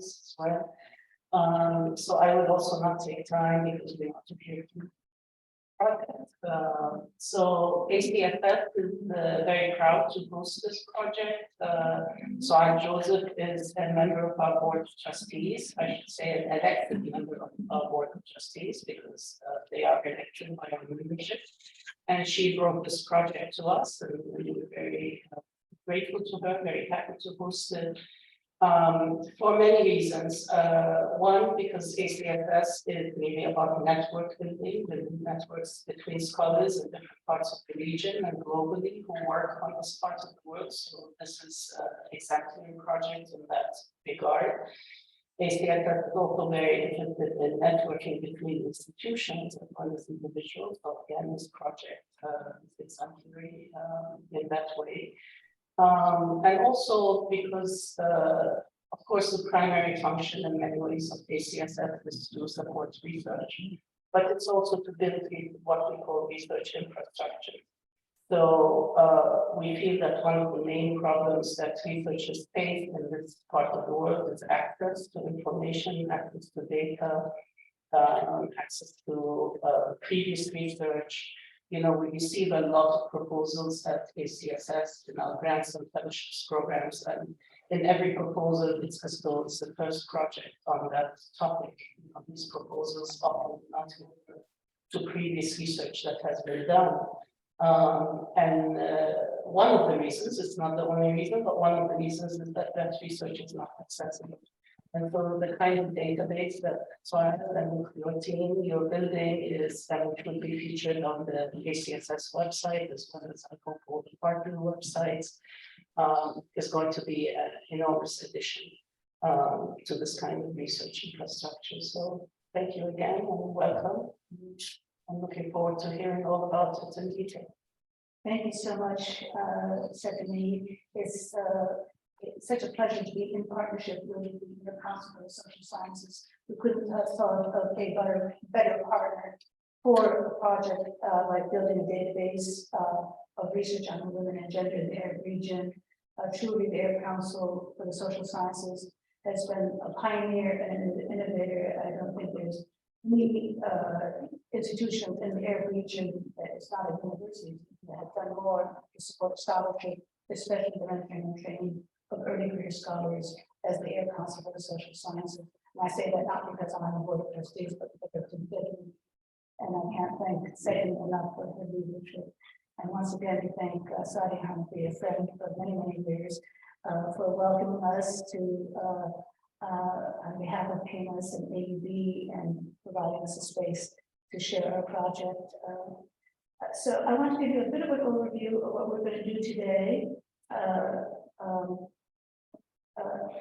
this as well. So I would also not take time because we want to hear from the project. So ACSS is very proud to host this project. So Joseph is a member of our board of trustees. I should say an elected member of our board of trustees because they are elected by our membership. And she brought this project to us, and we were very grateful to her, very happy to host it. For many reasons. One, because ACSS is really about network building, networks between scholars in different parts of the region and globally who work on this part of the world. So this is exactly a project in that regard. ACSS is also very interested in networking between institutions as well as individuals. So again, this project is exemplary in that way. And also because, of course, the primary function in many ways of ACSS is to support research, but it's also to build what we call research infrastructure. So we feel that one of the main problems that researchers face in this part of the world is access to information, access to data, access to previous research. You know, we receive a lot of proposals at ACSS in our grants and fellowships programs, and in every proposal, it's as though it's the first project on that topic. You know, these proposals often not to previous research that has been done. One of the reasons, it's not the only reason, but one of the reasons is that that research is not accessible. And so the kind of database that Suhail and your team, you're building is that which will be featured on the ACSS website, as well as I hope all the partner websites, is going to be an enormous addition to this kind of research infrastructure. So thank you again and welcome. I'm looking forward to hearing all about it in detail. Thank you so much, Stephanie. It's such a pleasure to be in partnership with the Council for the Social Sciences. We couldn't have thought of a better partner for a project like building a database of research on women and gender in the Arab region. Truly, the Arab Council for the Social Sciences has been a pioneer and an innovator. I don't think there's any institution in the Arab region that is not a university that have done more to support scholarship, especially the mentoring and training of early career scholars as the Arab Council for the Social Sciences. And I say that not because I'm on the board of trustees, but because of Stephanie. And I can't thank Stephanie enough for her leadership. And once again, thank Sadi Hamdi, a friend for many, many years, for welcoming us to on behalf of PAMAS and AUB and providing us a space to share our project. So I want to give you a bit of an overview of what we're going to do today.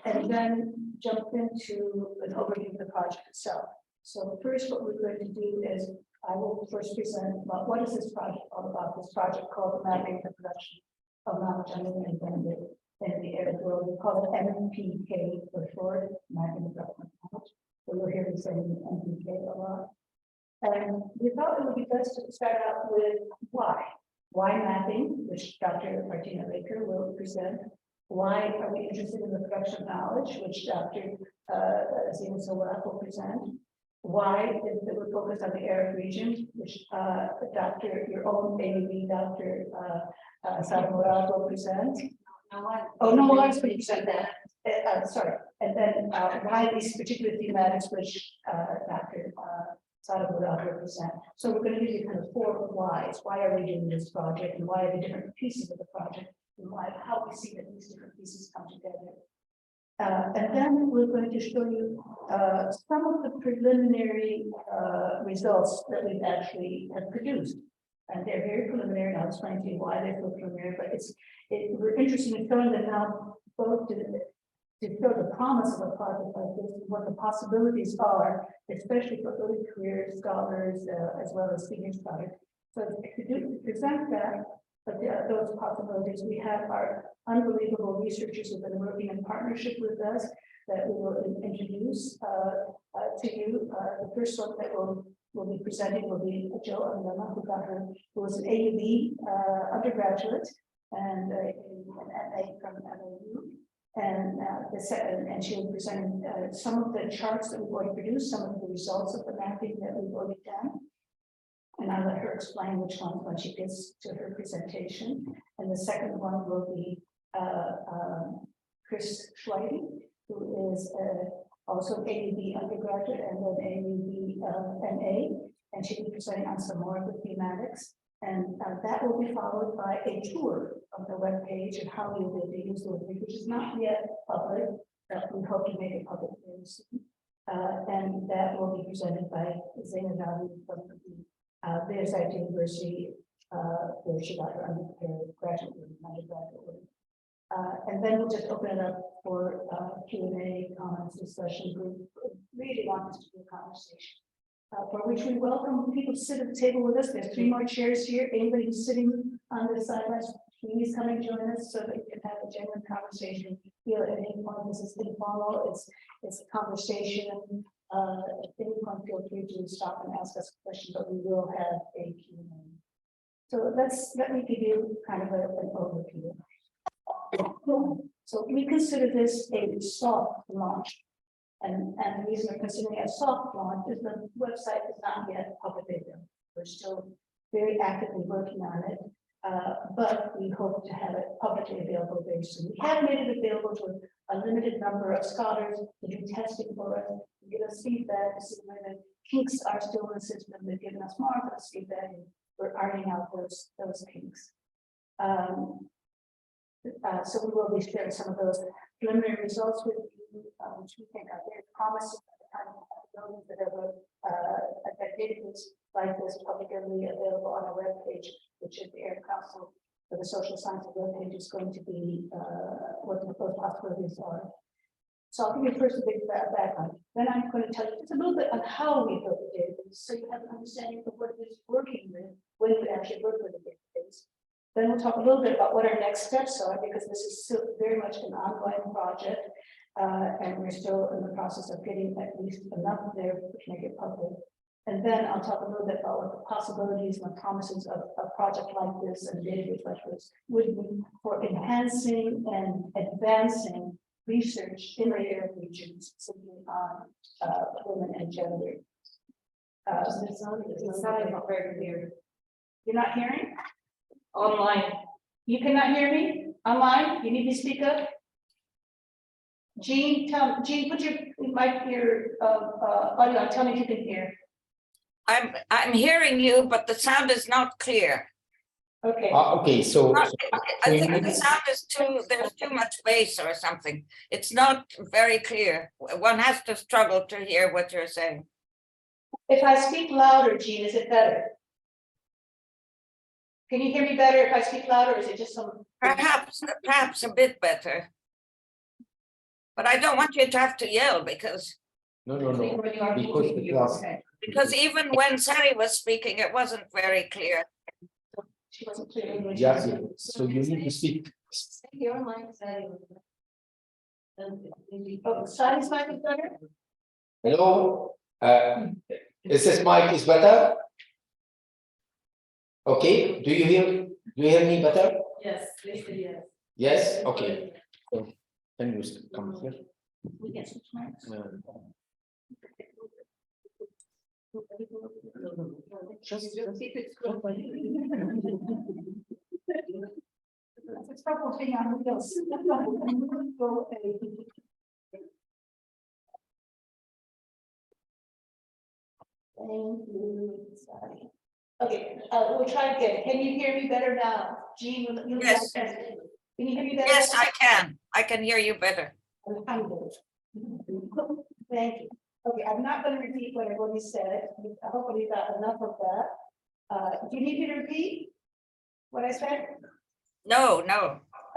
And then jump into an overview of the project itself. So first, what we're going to do is I will first present about what is this project all about. This project called the Mapping and Production of Knowledge on Women and Gender in the Arab World. We call it MPK for short, Mapping and Production of Knowledge. So you'll hear me saying MPK a lot. And we thought it would be best to start out with why. Why mapping, which Dr. Martina Baker will present. Why are we interested in the production of knowledge, which Dr. Zina Sawak will present? Why is it we're focused on the Arab region, which Dr. your own AUB, Dr. Saad Murad will present? Oh, no, I was going to present that. Sorry. And then why these particular thematics, which Dr. Saad Murad will present. So we're going to give you kind of four whys. Why are we doing this project, and why are the different pieces of the project? How we see that these different pieces come together. And then we're going to show you some of the preliminary results that we've actually have produced. And they're very preliminary, and I'll explain to you why they're so preliminary, but we're interested in showing them now both to show the promise of a project like this, what the possibilities are, especially for early career scholars as well as senior scholars. So to present that, but those possibilities, we have our unbelievable researchers who've been working in partnership with us that we will introduce to you. The first one that will be presenting will be Jo Amama, who was an AUB undergraduate and an MA from MAU. And she will present some of the charts that we've already produced, some of the results of the mapping that we've already done. And I'll let her explain which one when she gets to her presentation. And the second one will be Chris Schleiden, who is also an AUB undergraduate and an AUB MA, and she'll be presenting on some more of the thematics. And that will be followed by a tour of the webpage and how you'll be able to use the webpage, which is not yet public, but we hope to make it public very soon. And that will be presented by Zainab Ali from the Beirut University, where she got her undergraduate and undergraduate. And then we'll just open it up for Q&A, comments, discussion group. Really want this to be a conversation. For which we welcome people to sit at the table with us. There's 3 more chairs here. Anybody who's sitting on the sidelines, please come and join us so that we can have a genuine conversation. Feel at any point this is informal, it's a conversation. At any point, feel free to stop and ask us a question, but we will have a Q&A. So let me give you kind of an overview. So we consider this a soft launch. And the reason we're considering it a soft launch is the website is not yet publicly available. We're still very actively working on it, but we hope to have it publicly available very soon. We have made it available to a limited number of scholars to do testing for us, to give us feedback, to see where the kinks are still in the system. They've given us marvelous feedback, and we're ironing out those kinks. So we will be sharing some of those preliminary results with you, which we think are very promising. Those that have a database like this publicly available on our webpage, which is the Arab Council for the Social Sciences webpage, is going to be what the possibilities are. So I'll give you first a big background. Then I'm going to tell you just a little bit on how we built the database, so you have an understanding of what it is working with when we actually work with the database. Then we'll talk a little bit about what our next steps are, because this is still very much an ongoing project, and we're still in the process of getting at least enough there to make it public. And then I'll talk a little bit about what the possibilities and the promises of a project like this and database like this would be for enhancing and advancing research in the Arab region, specifically on women and gender. It's not very clear. You're not hearing? Online. You cannot hear me? Online? You need to speak up? Jean, put your mic, your audio on. Tell me if you can hear. I'm hearing you, but the sound is not clear. Okay. Okay, so I think the sound is there's too much bass or something. It's not very clear. One has to struggle to hear what you're saying. If I speak louder, Jean, is it better? Can you hear me better if I speak louder, or is it just some? Perhaps a bit better. But I don't want you to have to yell because no, because even when Sari was speaking, it wasn't very clear. She wasn't clear. yeah, so you need to speak. Your mic said. Oh, Sari's mic is better? Hello, is this mic is better? Okay, do you hear me better? Yes, yes. Yes, okay. So, can you come here? We can switch mics. It's trouble being on the wheels. Thank you. Sorry. Okay, we'll try again. Can you hear me better now? Jean, Yes. Can you hear me better? Yes, I can. I can hear you better. Thank you. Okay, I'm not going to repeat what I've already said. Hopefully you got enough of that. Do you need me to repeat what I said? No.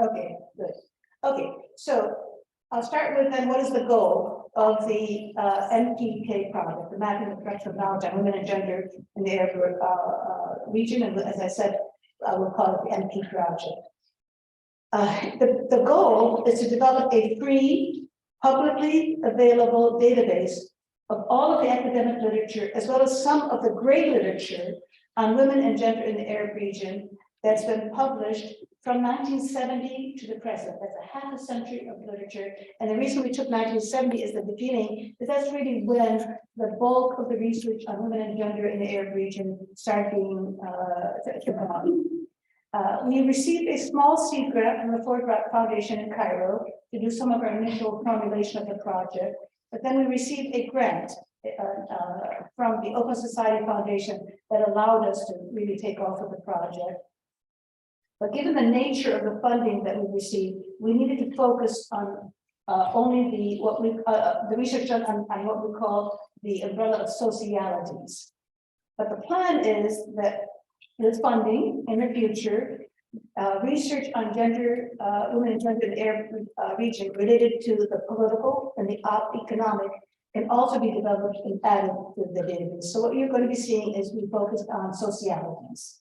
Okay, good. Okay, so I'll start with then what is the goal of the MPK project, the Mapping and Production of Knowledge on Women and Gender in the Arab region, and as I said, we'll call it the MP project. The goal is to develop a free, publicly available database of all of the academic literature, as well as some of the great literature on women and gender in the Arab region, that's been published from 1970 to the present. That's a half a century of literature. And the reason we took 1970 as the beginning, is that's really when the bulk of the research on women and gender in the Arab region started being come on. We received a small seed grant from the Ford Foundation in Cairo to do some of our initial formulation of the project. But then we received a grant from the Open Society Foundation that allowed us to really take off with the project. But given the nature of the funding that we received, we needed to focus on only the research on what we call the umbrella of socialities. But the plan is that this funding in the future, research on gender, women and gender in the Arab region related to the political and the economic can also be developed and added to the database. So what you're going to be seeing is we focused on socialities.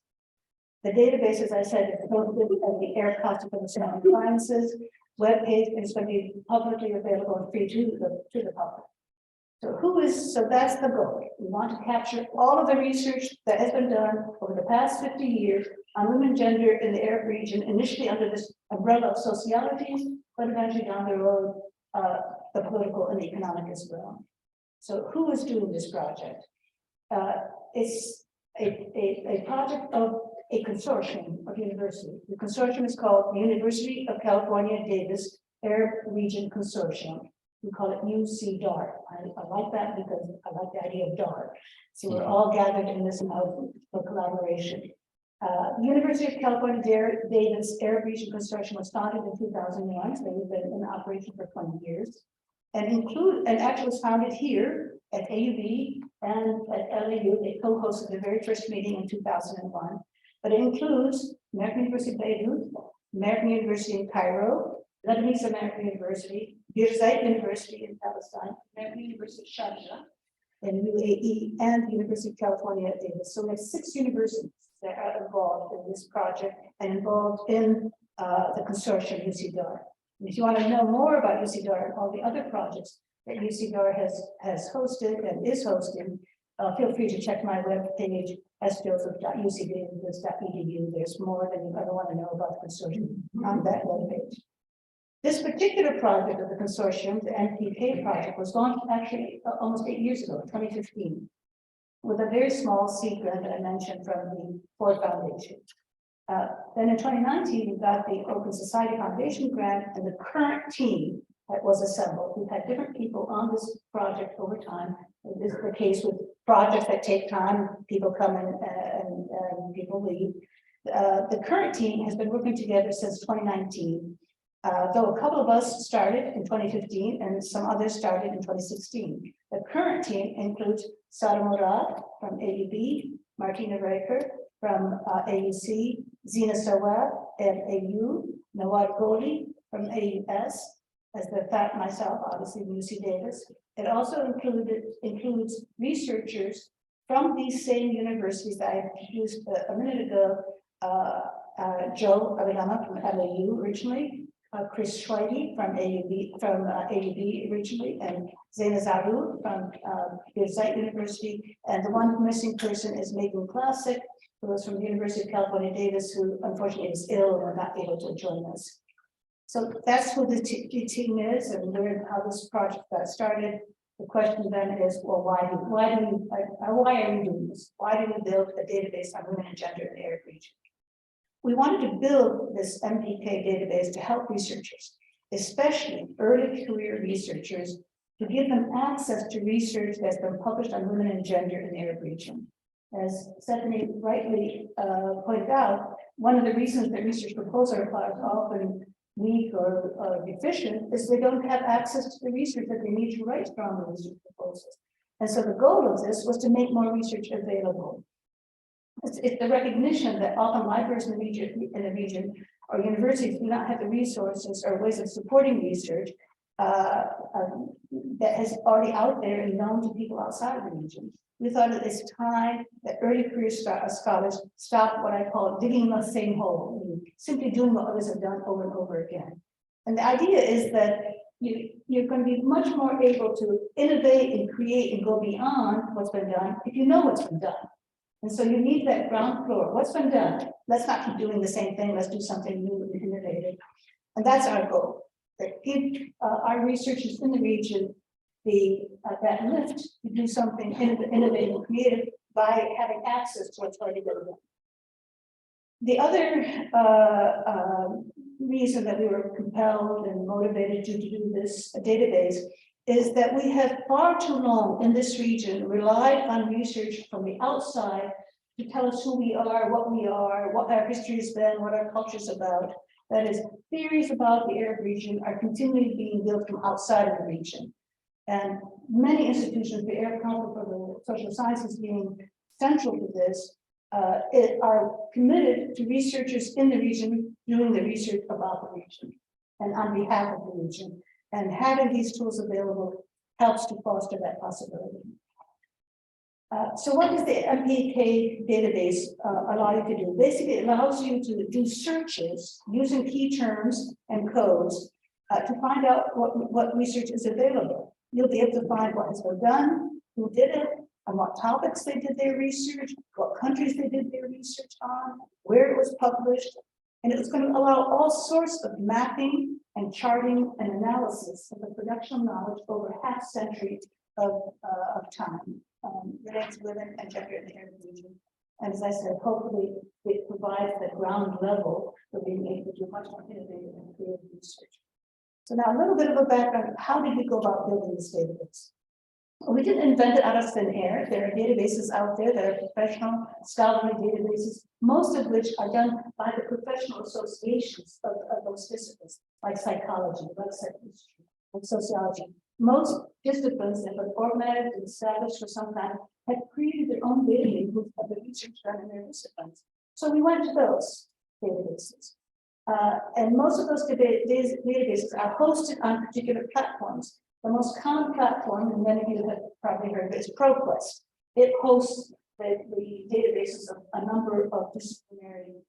The database, as I said, is located at the Arab Consortium of Sciences webpage, and it's going to be publicly available and free to the public. So that's the goal. We want to capture all of the research that has been done over the past 50 years on women and gender in the Arab region, initially under this umbrella of socialities, but eventually down the road, the political and the economic as well. So who is doing this project? It's a project of a consortium of universities. The consortium is called the University of California Davis Arab Region Consortium. We call it UCDAR. I like that because I like the idea of DAR. So we're all gathered in this mode for collaboration. The University of California Davis Arab Region Consortium was founded in 2001. So they've been in operation for 20 years. And actually was founded here at AUB and at LAU. They co-hosted the very first meeting in 2001. But it includes American University of Beirut, American University in Cairo, Lebanese American University, Beirut University in Palestine, American University of Sharjah in UAE, and the University of California at Davis. So we have 6 universities that are involved in this project and involved in the consortium UCDAR. And if you want to know more about UCDAR and all the other projects that UCDAR has hosted and is hosting, feel free to check my web page, sjoseph.ucdavis.edu. There's more than you ever want to know about the consortium on that web page. This particular project of the consortium, the NPK project, was launched actually almost 8 years ago, 2015, with a very small seed grant that I mentioned from the Ford Foundation. Then in 2019, we got the Open Society Foundation grant, and the current team that was assembled. We've had different people on this project over time. This is the case with projects that take time. People come in and people leave. The current team has been working together since 2019. Though a couple of us started in 2015 and some others started in 2016. The current team includes Sara Murad from AUB, Martina Reicher from AUC, Zina Sawab at AU, Nawad Goli from AUS, as the fact myself, obviously UC Davis. It also includes researchers from these same universities that I introduced a minute ago, Joe Avilama from LAU originally, Chris Schweide from AUB originally, and Zaina Zaru from Beirut University, and the one missing person is Megan Classic, who was from the University of California Davis, who unfortunately is ill and not able to join us. So that's who the team is, and learn how this project got started. The question then is, well, why are we doing this? Why do we build a database on women and gender in the Arab region? We wanted to build this MPK database to help researchers, especially early career researchers, to give them access to research that's been published on women and gender in the Arab region. As Stephanie rightly pointed out, one of the reasons that research proposals are often weak or deficient is they don't have access to the research that they need to write strong research proposals. And so the goal of this was to make more research available. It's the recognition that often libraries in the region or universities do not have the resources or ways of supporting research that is already out there and known to people outside of the region. We thought it is time that early career scholars stop what I call digging the same hole, simply doing what others have done over and over again. And the idea is that you're going to be much more able to innovate and create and go beyond what's been done if you know what's been done. And so you need that ground floor. What's been done? Let's not keep doing the same thing. Let's do something new and innovative. And that's our goal. That give our researchers in the region that lift to do something innovative and creative by having access to what's already been done. The other reason that we were compelled and motivated to do this database is that we have far too long in this region relied on research from the outside to tell us who we are, what our history has been, what our culture is about. That is, theories about the Arab region are continually being built from outside of the region. And many institutions, the Arab Council for the Social Sciences being central to this, are committed to researchers in the region doing the research about the region and on behalf of the region. And having these tools available helps to foster that possibility. So what does the MPK database allow you to do? Basically, it allows you to do searches using key terms and codes to find out what research is available. You'll be able to find what has been done, who did it, on what topics they did their research, what countries they did their research on, where it was published. And it's going to allow all sorts of mapping and charting and analysis of the production of knowledge over half century of time related to women and gender in the Arab region. And as I said, hopefully it provides the ground level for being able to do much more innovative and creative research. So now a little bit of a background, how did we go about building this database? Well, we didn't invent it out of thin air. There are databases out there that are professional, scholarly databases, most of which are done by the professional associations of those disciplines, like psychology, like psychiatry, like sociology. Most disciplines that have organized and established for some time have created their own databases of the research done in their disciplines. So we went to those databases. And most of those databases are hosted on particular platforms. The most common platform, and many of you have probably heard of it, is ProQuest. It hosts the databases of a number of disciplinary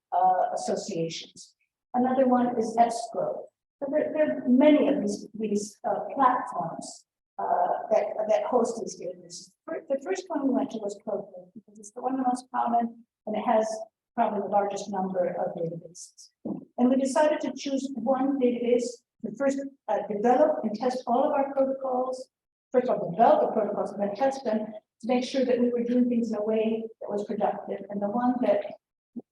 associations. Another one is EBSCO. So there are many of these platforms that host these databases. The first one we went to was ProQuest because it's the one the most common, and it has probably the largest number of databases. And we decided to choose one database to first develop and test all of our protocols. First of all, develop the protocols and then test them to make sure that we were doing things in a way that was productive. And the one that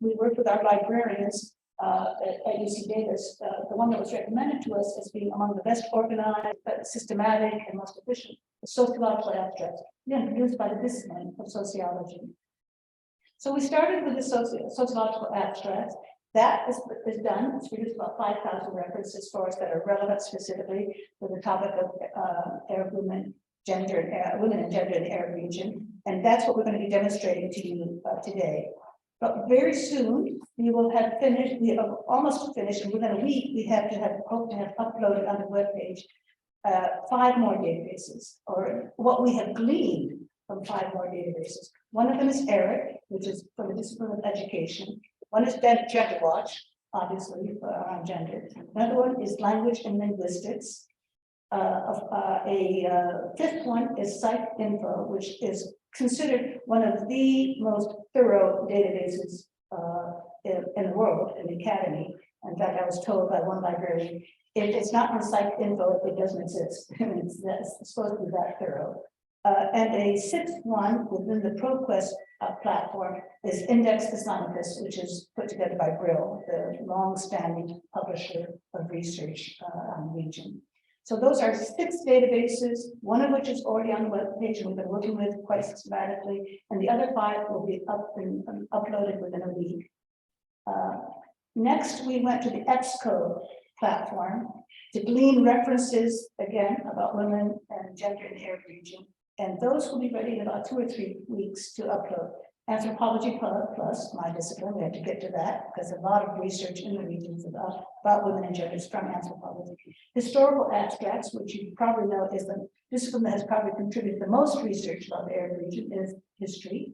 we worked with our librarians at UC Davis, the one that was recommended to us as being among the best organized, systematic, and most efficient, the sociological abstracts, again, produced by the discipline of sociology. So we started with the sociological abstracts. That is done. It's produced about 5,000 references for us that are relevant specifically for the topic of Arab women, women and gender in the Arab region. And that's what we're going to be demonstrating to you today. But very soon we will have finished, we have almost finished, and within a week we hope to have uploaded on the webpage 5 more databases, or what we have gleaned from 5 more databases. One of them is Arabic, which is from the discipline of education. One is Gender Watch, obviously, around gender. Another one is language and linguistics. A 5th one is PsycInfo, which is considered one of the most thorough databases in the world, in the academy. In fact, I was told by one librarian, if it's not on PsycInfo, it doesn't exist. It's supposed to be that thorough. And a 6th one within the ProQuest platform is Index Islamicus, which is put together by Brill, the long-standing publisher of research on the region. So those are 6 databases, one of which is already on the webpage and we've been working with quite systematically, and the other 5 will be uploaded within a week. Next, we went to the EBSCO platform to glean references, again, about women and gender in the Arab region. And those will be ready in about 2 or 3 weeks to upload. Anthropology plus my discipline, we have to get to that because a lot of research in the regions about women and gender is from anthropology. Historical abstracts, which you probably know is the discipline that has probably contributed the most research about the Arab region, is history.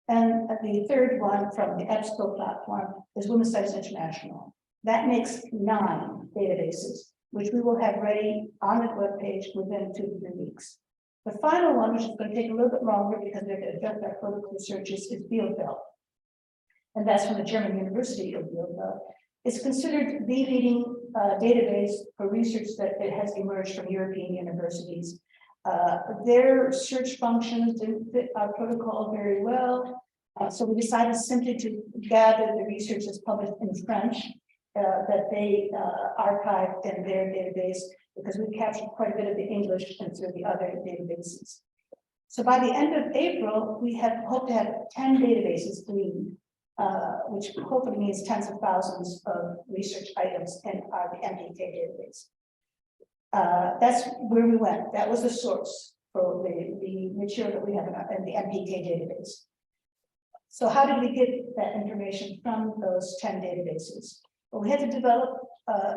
And the 3rd one from the EBSCO platform is Women's Studies International. That makes 9 databases, which we will have ready on the webpage within 2 to 3 weeks. The final one, which is going to take a little bit longer because they're going to adjust our political researches, is Bielefeld. And that's from the German University of Bielefeld. It's considered the leading database for research that it has emerged from European universities. Their search functions didn't fit our protocol very well. So we decided simply to gather the research that's published in French that they archived in their database, because we captured quite a bit of the English and through the other databases. So by the end of April, we hope to have 10 databases gleaned, which hopefully means tens of thousands of research items in the MPK database. That's where we went. That was the source for the material that we have in the MPK database. So how did we get that information from those 10 databases? Well, we had to develop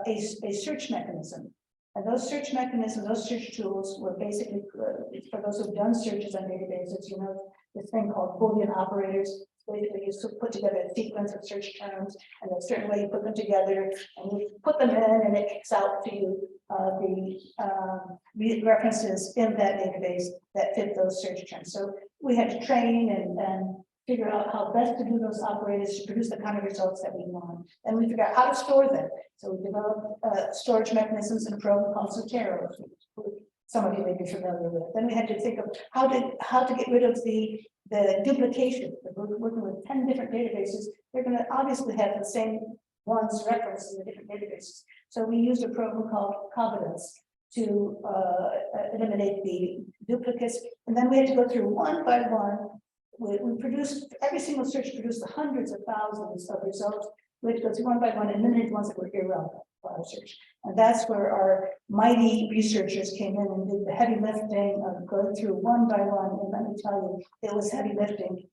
a search mechanism. And those search mechanisms, those search tools were basically, for those who've done searches on databases, you know, this thing called Boolean operators. Basically, you put together a sequence of search terms, and a certain way you put them together, and you put them in, and it kicks out to you the references in that database that fit those search terms. So we had to train and figure out how best to do those operators to produce the kind of results that we want. And we figured out how to store them. So we developed storage mechanisms in a program called Zotero, which some of you may be familiar with. Then we had to think of how to get rid of the duplication. We're working with 10 different databases. They're going to obviously have the same ones referenced in the different databases. So we used a program called Confidence to eliminate the duplicates. And then we had to go through one by one. We produced, every single search produced hundreds of thousands of results. We had to go through one by one and eliminate ones that were irrelevant for our search. And that's where our mighty researchers came in and did the heavy lifting of going through one by one. And let me tell you, it was heavy lifting.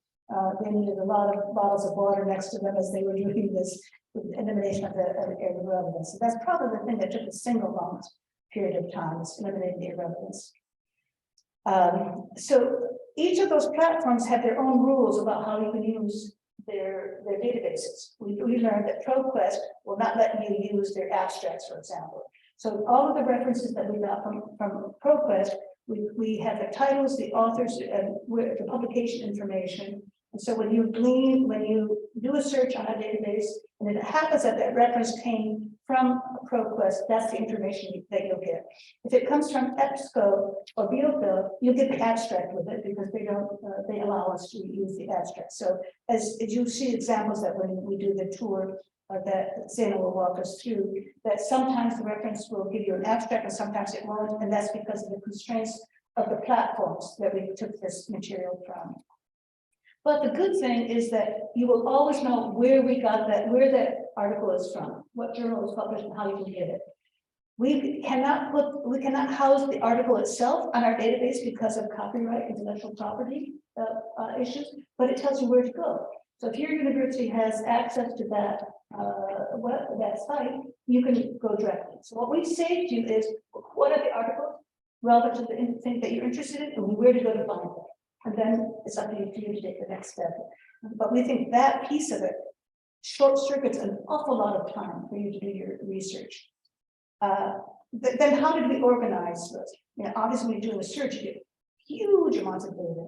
They needed a lot of bottles of water next to them as they were doing this elimination of the irrelevance. So that's probably the thing that took the single longest period of time, is eliminating the irrelevance. So each of those platforms have their own rules about how you can use their databases. We learned that ProQuest will not let you use their abstracts, for example. So all of the references that we got from ProQuest, we have the titles, the authors, and the publication information. And so when you do a search on a database, and it happens that that reference came from ProQuest, that's the information that you'll get. If it comes from EBSCO or Bielefeld, you'll get the abstract with it, because they allow us to use the abstract. So as you see examples that when we do the tour that Sana will walk us through, that sometimes the reference will give you an abstract and sometimes it won't, and that's because of the constraints of the platforms that we took this material from. But the good thing is that you will always know where we got that, where that article is from, what journal was published, and how you can get it. We cannot house the article itself on our database because of copyright, intellectual property issues, but it tells you where to go. So if your university has access to that that site, you can go directly. So what we've saved you is what are the articles relevant to the thing that you're interested in, and where to go to find them. And then it's up to you to take the next step. But we think that piece of it short circuits an awful lot of time for you to do your research. Then how did we organize this? You know, obviously, when you're doing a search, you get huge amounts of data.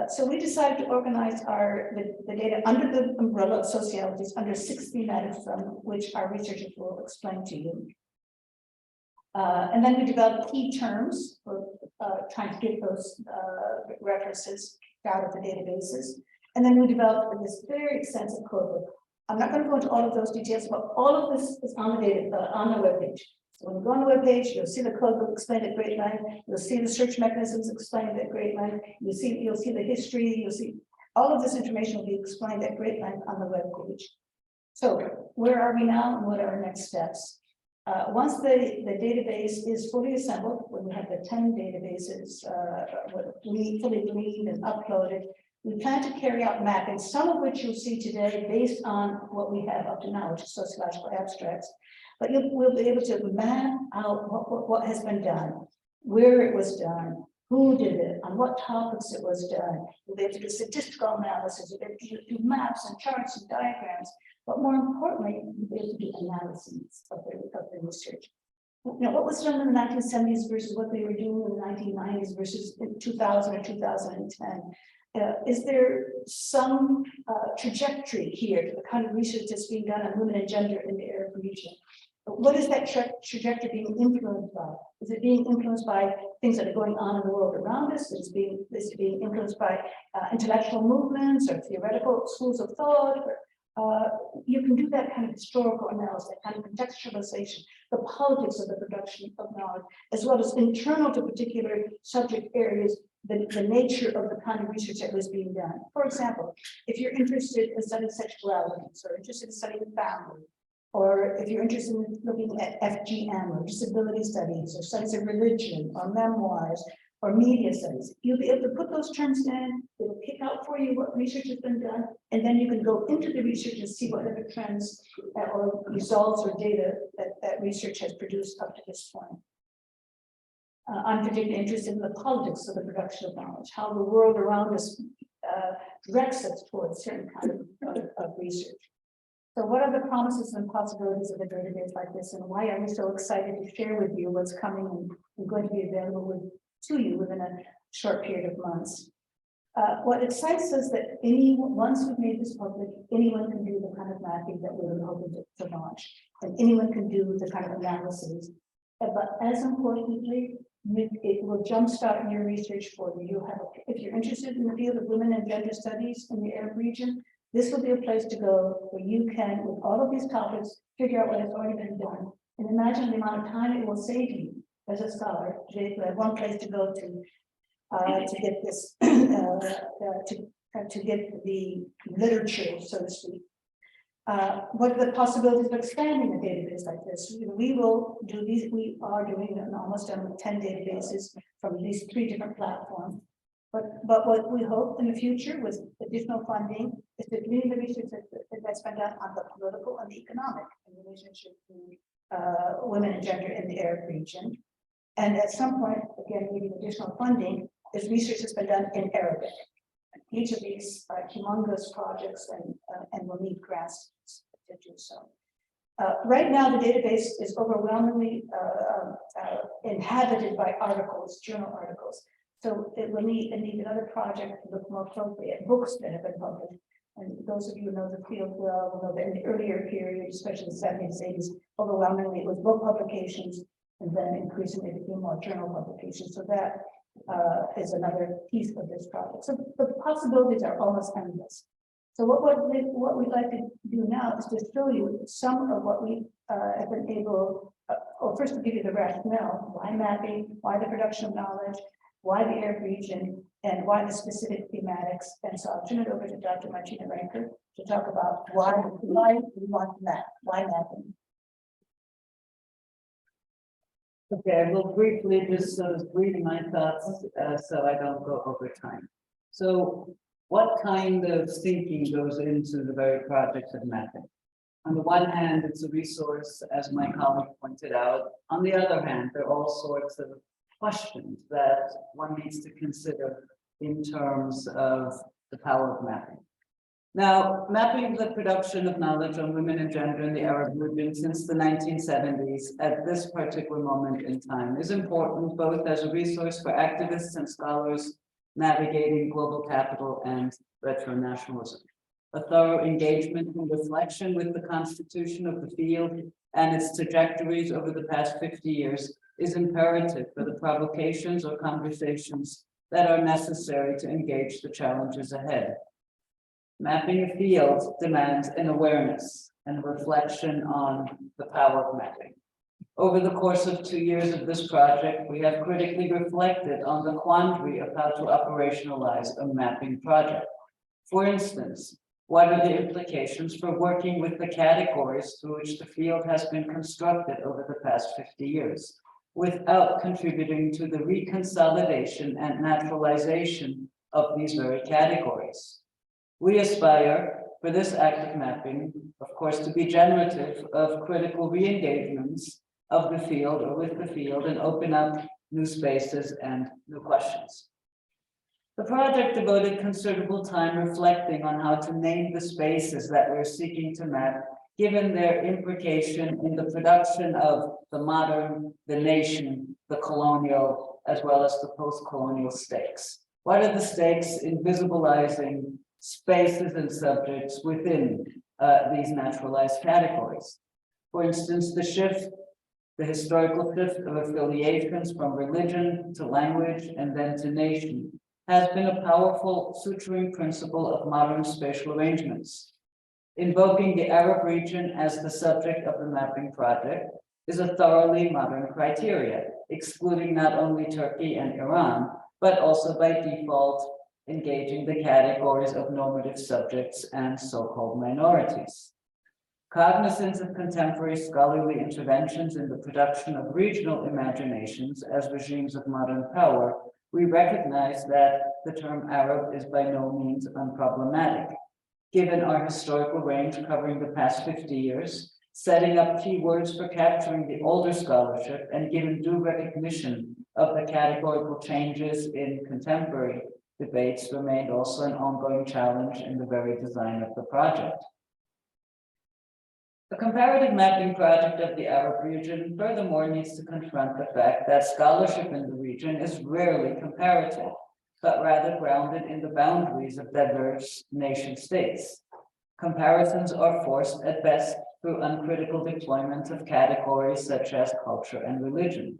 So we decided to organize the data under the umbrella of socialities under 6 thematics, which our researchers will explain to you. And then we developed key terms for trying to get those references out of the databases. And then we developed this very extensive codebook. I'm not going to go into all of those details, but all of this is on the webpage. So when you go on the webpage, you'll see the codebook explained at great length. You'll see the search mechanisms explained at great length. You'll see the history. You'll see all of this information will be explained at great length on the webpage. So where are we now, and what are our next steps? Once the database is fully assembled, when we have the 10 databases fully gleaned and uploaded, we plan to carry out mapping, some of which you'll see today based on what we have up to now, which is sociological abstracts. But we'll be able to map out what has been done, where it was done, who did it, on what topics it was done. We'll be able to do statistical analysis, we'll be able to do maps and charts and diagrams. But more importantly, we'll be able to do analyses of the research. what was done in the 1970s versus what they were doing in the 1990s versus in 2000 or 2010. Is there some trajectory here to the kind of research that's being done on women and gender in the Arab region? What is that trajectory being influenced by? Is it being influenced by things that are going on in the world around us? Is it being influenced by intellectual movements or theoretical schools of thought? You can do that kind of historical analysis, that kind of contextualization, the politics of the production of knowledge, as well as internal to particular subject areas, the nature of the kind of research that was being done. For example, if you're interested in studying sexualities or interested in studying family, or if you're interested in looking at FGM or disability studies or studies of religion or memoirs or media studies, you'll be able to put those terms in, it'll pick out for you what research has been done, and then you can go into the research and see what other trends or results or data that research has produced up to this point. I'm particularly interested in the politics of the production of knowledge, how the world around us directs us towards certain kind of research. So what are the promises and possibilities of a database like this, and why are we so excited to share with you what's coming and going to be available to you within a short period of months? What excites us that once we've made this public, anyone can do the kind of mapping that we're hoping to launch, and anyone can do the kind of analysis. But as importantly, it will jumpstart your research for you. If you're interested in the field of women and gender studies in the Arab region, this will be a place to go where you can, with all of these topics, figure out what has already been done. And imagine the amount of time it will save you as a scholar to have one place to go to get this, to get the literature, so to speak. What are the possibilities of expanding a database like this? We will do these. We are doing almost 10 databases from at least 3 different platforms. But what we hope in the future with additional funding is to continue the research that's been done on the political and the economic relationship to women and gender in the Arab region. And at some point, again, needing additional funding, is research that's been done in Arabic. Each of these are humongous projects and will need grants to do so. Right now, the database is overwhelmingly inhabited by articles, journal articles. So it will need another project to look more closely at books that have been published. And those of you who know the field well will know that in the earlier period, especially the 70s, 80s, overwhelmingly it was book publications, and then increasingly it became more journal publications. So that is another piece of this project. So the possibilities are almost endless. So what we'd like to do now is to show you some of what we have been able, or first to give you the rationale, why mapping, why the production of knowledge, why the Arab region, and why the specific thematics. And so I'll turn it over to Dr. Martina Ranker to talk about why we want to map, why mapping. Okay, I will briefly just sort of read my thoughts so I don't go over time. So what kind of thinking goes into the very project of mapping? On the one hand, it's a resource, as my colleague pointed out. On the other hand, there are all sorts of questions that one needs to consider in terms of the power of mapping. Now, mapping the production of knowledge on women and gender in the Arab region since the 1970s at this particular moment in time is important both as a resource for activists and scholars navigating global capital and retro-nationalism. A thorough engagement and reflection with the constitution of the field and its trajectories over the past 50 years is imperative for the provocations or conversations that are necessary to engage the challenges ahead. Mapping a field demands an awareness and a reflection on the power of mapping. Over the course of 2 years of this project, we have critically reflected on the quandary of how to operationalize a mapping project. For instance, what are the implications for working with the categories through which the field has been constructed over the past 50 years, without contributing to the reconsolidation and naturalization of these very categories? We aspire for this act of mapping, of course, to be generative of critical re-engagements of the field or with the field and open up new spaces and new questions. The project devoted considerable time reflecting on how to name the spaces that we're seeking to map given their implication in the production of the modern, the nation, the colonial, as well as the post-colonial stakes? What are the stakes in visibilizing spaces and subjects within these naturalized categories? For instance, the historical shift of affiliations from religion to language and then to nation has been a powerful suturing principle of modern spatial arrangements. Invoking the Arab region as the subject of the mapping project is a thoroughly modern criteria, excluding not only Turkey and Iran, but also by default engaging the categories of normative subjects and so-called minorities. Cognizance of contemporary scholarly interventions in the production of regional imaginations as regimes of modern power, we recognize that the term Arab is by no means unproblematic. Given our historical range covering the past 50 years, setting up keywords for capturing the older scholarship and given due recognition of the categorical changes in contemporary debates remained also an ongoing challenge in the very design of the project. A comparative mapping project of the Arab region furthermore needs to confront the fact that scholarship in the region is rarely comparative, but rather grounded in the boundaries of diverse nation states. Comparisons are forced at best through uncritical deployment of categories such as culture and religion.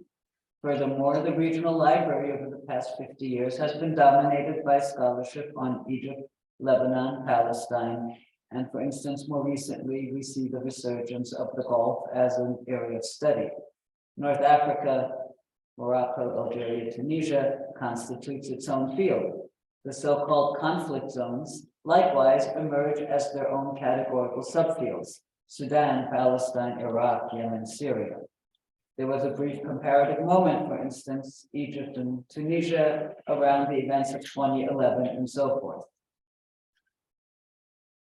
Furthermore, the regional library over the past 50 years has been dominated by scholarship on Egypt, Lebanon, Palestine, and for instance, more recently, we see the resurgence of the Gulf as an area of study. North Africa, Morocco, Algeria, Tunisia constitutes its own field. The so-called conflict zones likewise emerge as their own categorical subfields: Sudan, Palestine, Iraq, Yemen, Syria. There was a brief comparative moment, for instance, Egypt and Tunisia around the events of 2011 and so forth.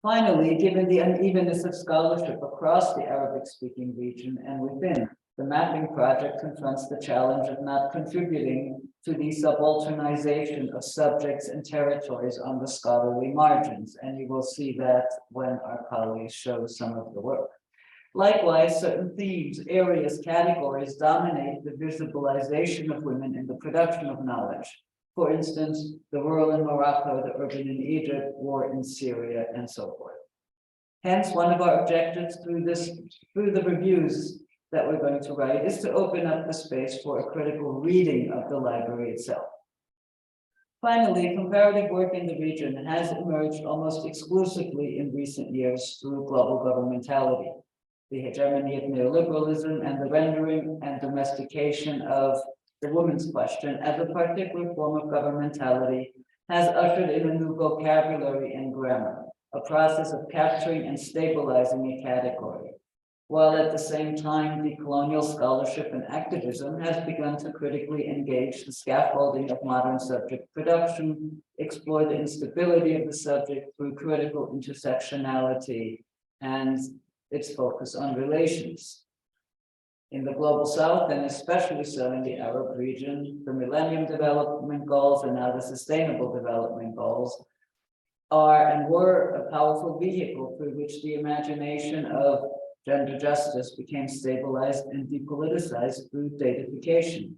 Finally, given the unevenness of scholarship across the Arabic-speaking region and within, the mapping project confronts the challenge of not contributing to the subalternization of subjects and territories on the scholarly margins, and you will see that when our colleagues show some of the work. Likewise, certain themes, areas, categories dominate the visibilization of women in the production of knowledge. For instance, the rural in Morocco, the urban in Egypt, war in Syria, and so forth. Hence, one of our objectives through the reviews that we're going to write is to open up the space for a critical reading of the library itself. Finally, comparative work in the region has emerged almost exclusively in recent years through global governmentality. The hegemony of neoliberalism and the rendering and domestication of the women's question as a particular form of governmentality has ushered in a new vocabulary and grammar, a process of capturing and stabilizing a category, while at the same time decolonial scholarship and activism has begun to critically engage the scaffolding of modern subject production, explore the instability of the subject through critical intersectionality and its focus on relations. In the global south, and especially so in the Arab region, the Millennium Development Goals and now the Sustainable Development Goals are and were a powerful vehicle through which the imagination of gender justice became stabilized and depoliticized through datafication.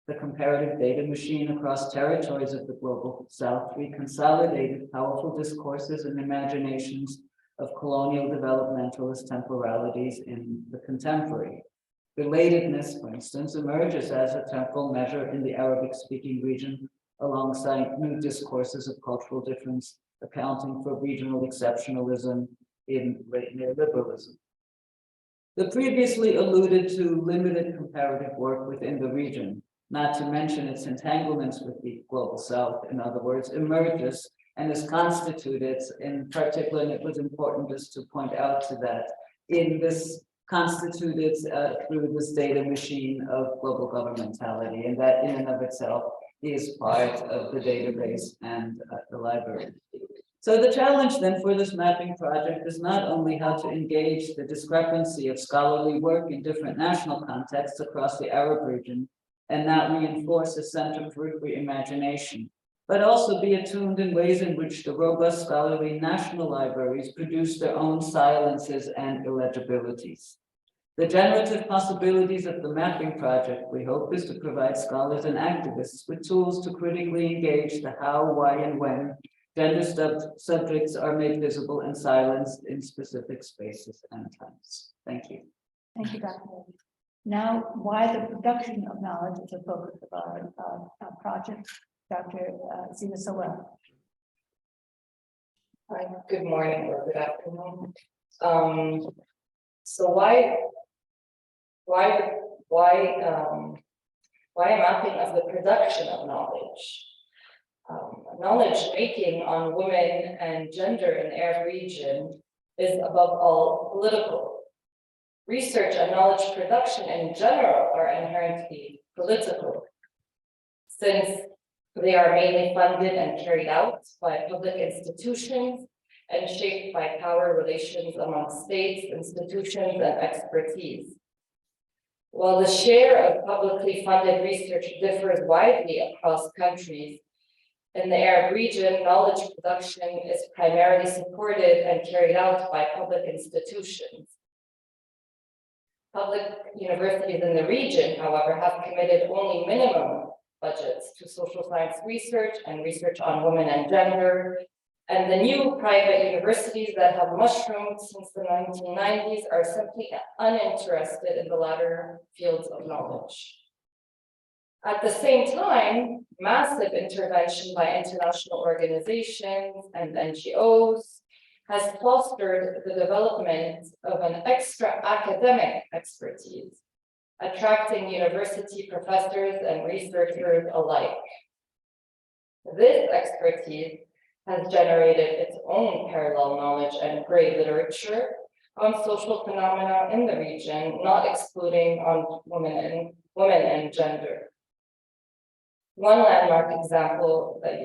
The comparative data machine across territories of the global south reconsolidated powerful discourses and imaginations of colonial developmentalist temporalities in the contemporary. Relatedness, for instance, emerges as a temporal measure in the Arabic-speaking region alongside new discourses of cultural difference, accounting for regional exceptionalism in late neoliberalism. The previously alluded to limited comparative work within the region, not to mention its entanglements with the global south, in other words, emerges and is constituted in particular, and it was important just to point out to that, in this constituted through this data machine of global governmentality, and that in and of itself is part of the database and the library. So the challenge then for this mapping project is not only how to engage the discrepancy of scholarly work in different national contexts across the Arab region and not reinforce a center periphery imagination, but also be attuned in ways in which the robust scholarly national libraries produce their own silences and illegibilities. The generative possibilities of the mapping project, we hope, is to provide scholars and activists with tools to critically engage the how, why, and when gender subjects are made visible and silenced in specific spaces and times. Thank you. Thank you, Dr. Levy. Now, why the production of knowledge is a focus of our project, Dr. Zina Sowell. Hi, good morning or good afternoon. So why mapping of the production of knowledge? Knowledge making on women and gender in the Arab region is above all political. Research and knowledge production in general are inherently political, since they are mainly funded and carried out by public institutions and shaped by power relations among states, institutions, and expertise. While the share of publicly funded research differs widely across countries, in the Arab region, knowledge production is primarily supported and carried out by public institutions. Public universities in the region, however, have committed only minimum budgets to social science research and research on women and gender. And the new private universities that have mushroomed since the 1990s are simply uninterested in the latter fields of knowledge. At the same time, massive intervention by international organizations and NGOs has fostered the development of an extra academic expertise, attracting university professors and researchers alike. This expertise has generated its own parallel knowledge and great literature on social phenomena in the region, not excluding on women and gender. One landmark example that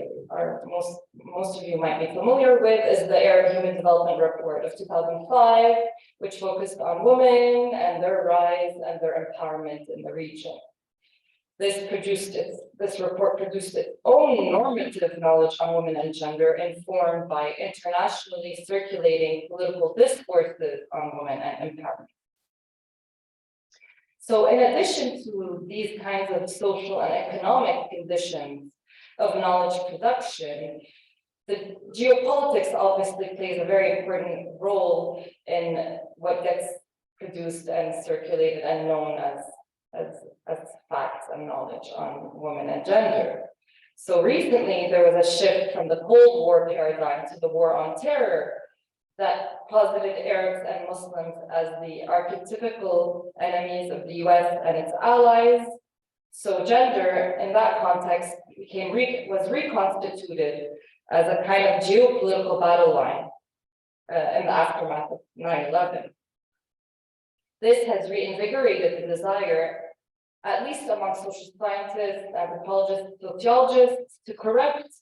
most of you might be familiar with is the Arab Human Development Report of 2005, which focused on women and their rise and their empowerment in the region. This report produced its own normative knowledge on women and gender, informed by internationally circulating political discourses on women and empowerment. So in addition to these kinds of social and economic conditions of knowledge production, the geopolitics obviously plays a very important role in what gets produced and circulated and known as facts and knowledge on women and gender. So recently there was a shift from the Cold War paradigm to the war on terror that posited Arabs and Muslims as the archetypical enemies of the US and its allies. So gender in that context was reconstituted as a kind of geopolitical battle line in the aftermath of 9/11. This has reinvigorated the desire, at least among social scientists, anthropologists, sociologists, to correct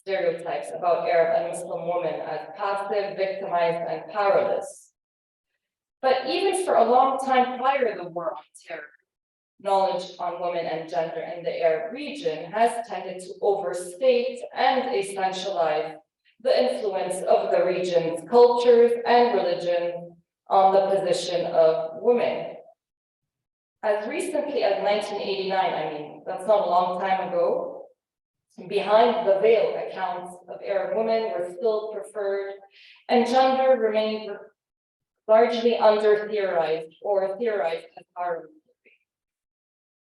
stereotypes about Arab and Muslim women as passive, victimized, and powerless. But even for a long time prior to the war on terror, knowledge on women and gender in the Arab region has tended to overstate and essentialize the influence of the region's cultures and religion on the position of women. As recently as 1989, I mean, that's not a long time ago, behind the veil accounts of Arab women were still preferred, and gender remained largely under-theorized or theorized as power.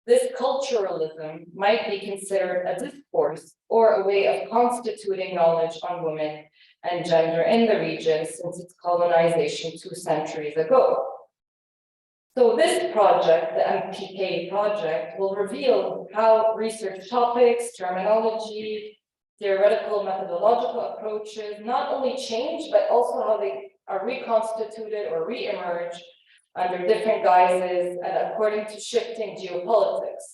This culturalism might be considered a discourse or a way of constituting knowledge on women and gender in the region since its colonization 2 centuries ago. So this project, the MPK project, will reveal how research topics, terminology, theoretical methodological approaches not only change, but also how they are reconstituted or re-emerge under different guises and according to shifting geopolitics.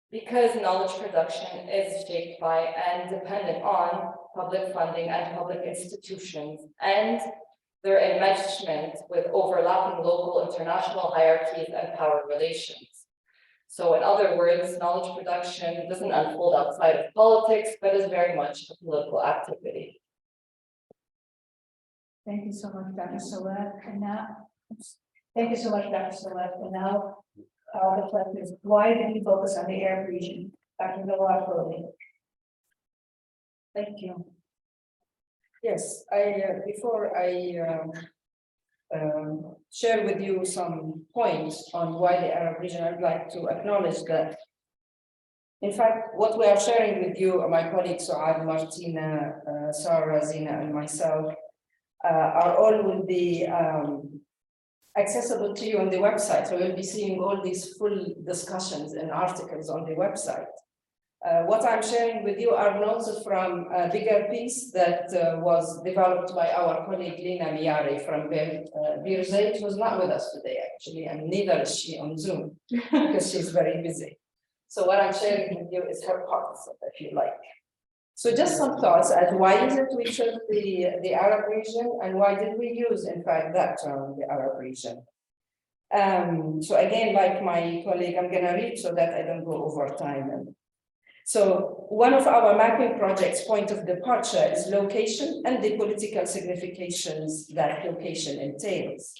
Because knowledge production is shaped by and dependent on public funding and public institutions and their enmeshment with overlapping local international hierarchies and power relations. So in other words, knowledge production doesn't unfold outside of politics, but is very much a political activity. Thank you so much, Dr. Saleh. And now, thank you so much, Dr. Saleh. And now, the question is, why did you focus on the Arab region? Dr. Bilal. Thank you. Yes, before I share with you some points on why the Arab region, I'd like to acknowledge that. In fact, what we are sharing with you, my colleagues Suad, Martina, Sarah, Zina, and myself, are all will be accessible to you on the website. So you'll be seeing all these full discussions and articles on the website. What I'm sharing with you are notes from a bigger piece that was developed by our colleague Lina Miari from Beirut, who's not with us today actually, and neither is she on Zoom because she's very busy. So what I'm sharing with you is her parts, if you like. So just some thoughts as why is it we chose the Arab region, and why did we use, in fact, that term, the Arab region? So again, like my colleague, I'm gonna read so that I don't go over time. So one of our mapping projects' point of departure is location and the political significations that location entails.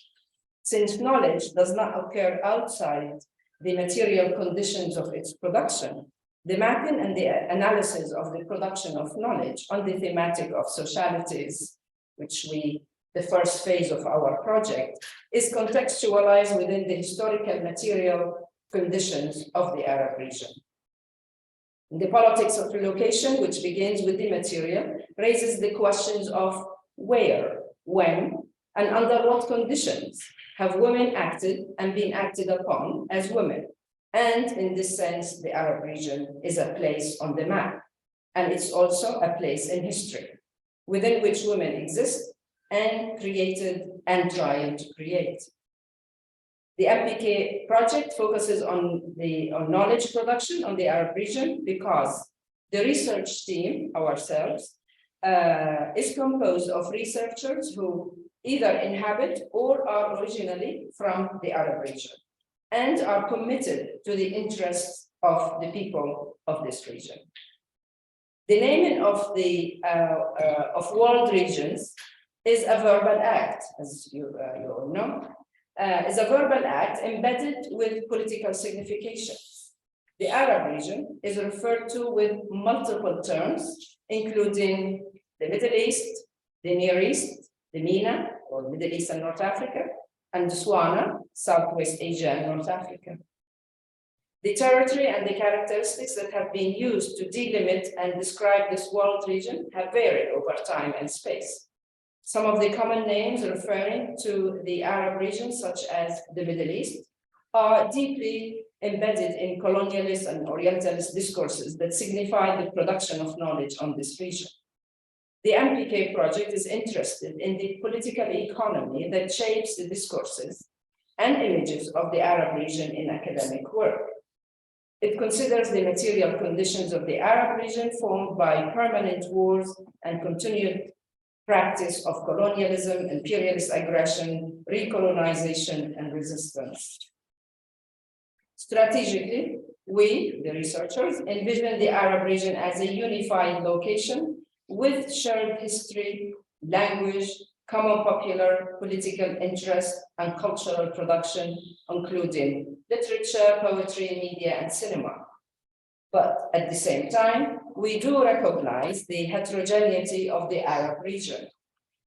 Since knowledge does not occur outside the material conditions of its production, the mapping and the analysis of the production of knowledge on the thematic of socialities, which the first phase of our project, is contextualized within the historical material conditions of the Arab region. The politics of relocation, which begins with the material, raises the questions of where, when, and under what conditions have women acted and been acted upon as women. And in this sense, the Arab region is a place on the map, and it's also a place in history within which women exist and created and trying to create. The MPK project focuses on knowledge production on the Arab region because the research team, ourselves, is composed of researchers who either inhabit or are originally from the Arab region and are committed to the interests of the people of this region. The naming of world regions is a verbal act, as you all know. Is a verbal act embedded with political significations. The Arab region is referred to with multiple terms, including the Middle East, the Near East, the MENA, or Middle East and North Africa, and the SWANA, Southwest Asia and North Africa. The territory and the characteristics that have been used to delimit and describe this world region have varied over time and space. Some of the common names referring to the Arab region, such as the Middle East, are deeply embedded in colonialist and Orientalist discourses that signify the production of knowledge on this region. The MPK project is interested in the political economy that shapes the discourses and images of the Arab region in academic work. It considers the material conditions of the Arab region formed by permanent wars and continued practice of colonialism, imperialist aggression, recolonization, and resistance. Strategically, we, the researchers, envision the Arab region as a unified location with shared history, language, common popular political interest, and cultural production, including literature, poetry, media, and cinema. But at the same time, we do recognize the heterogeneity of the Arab region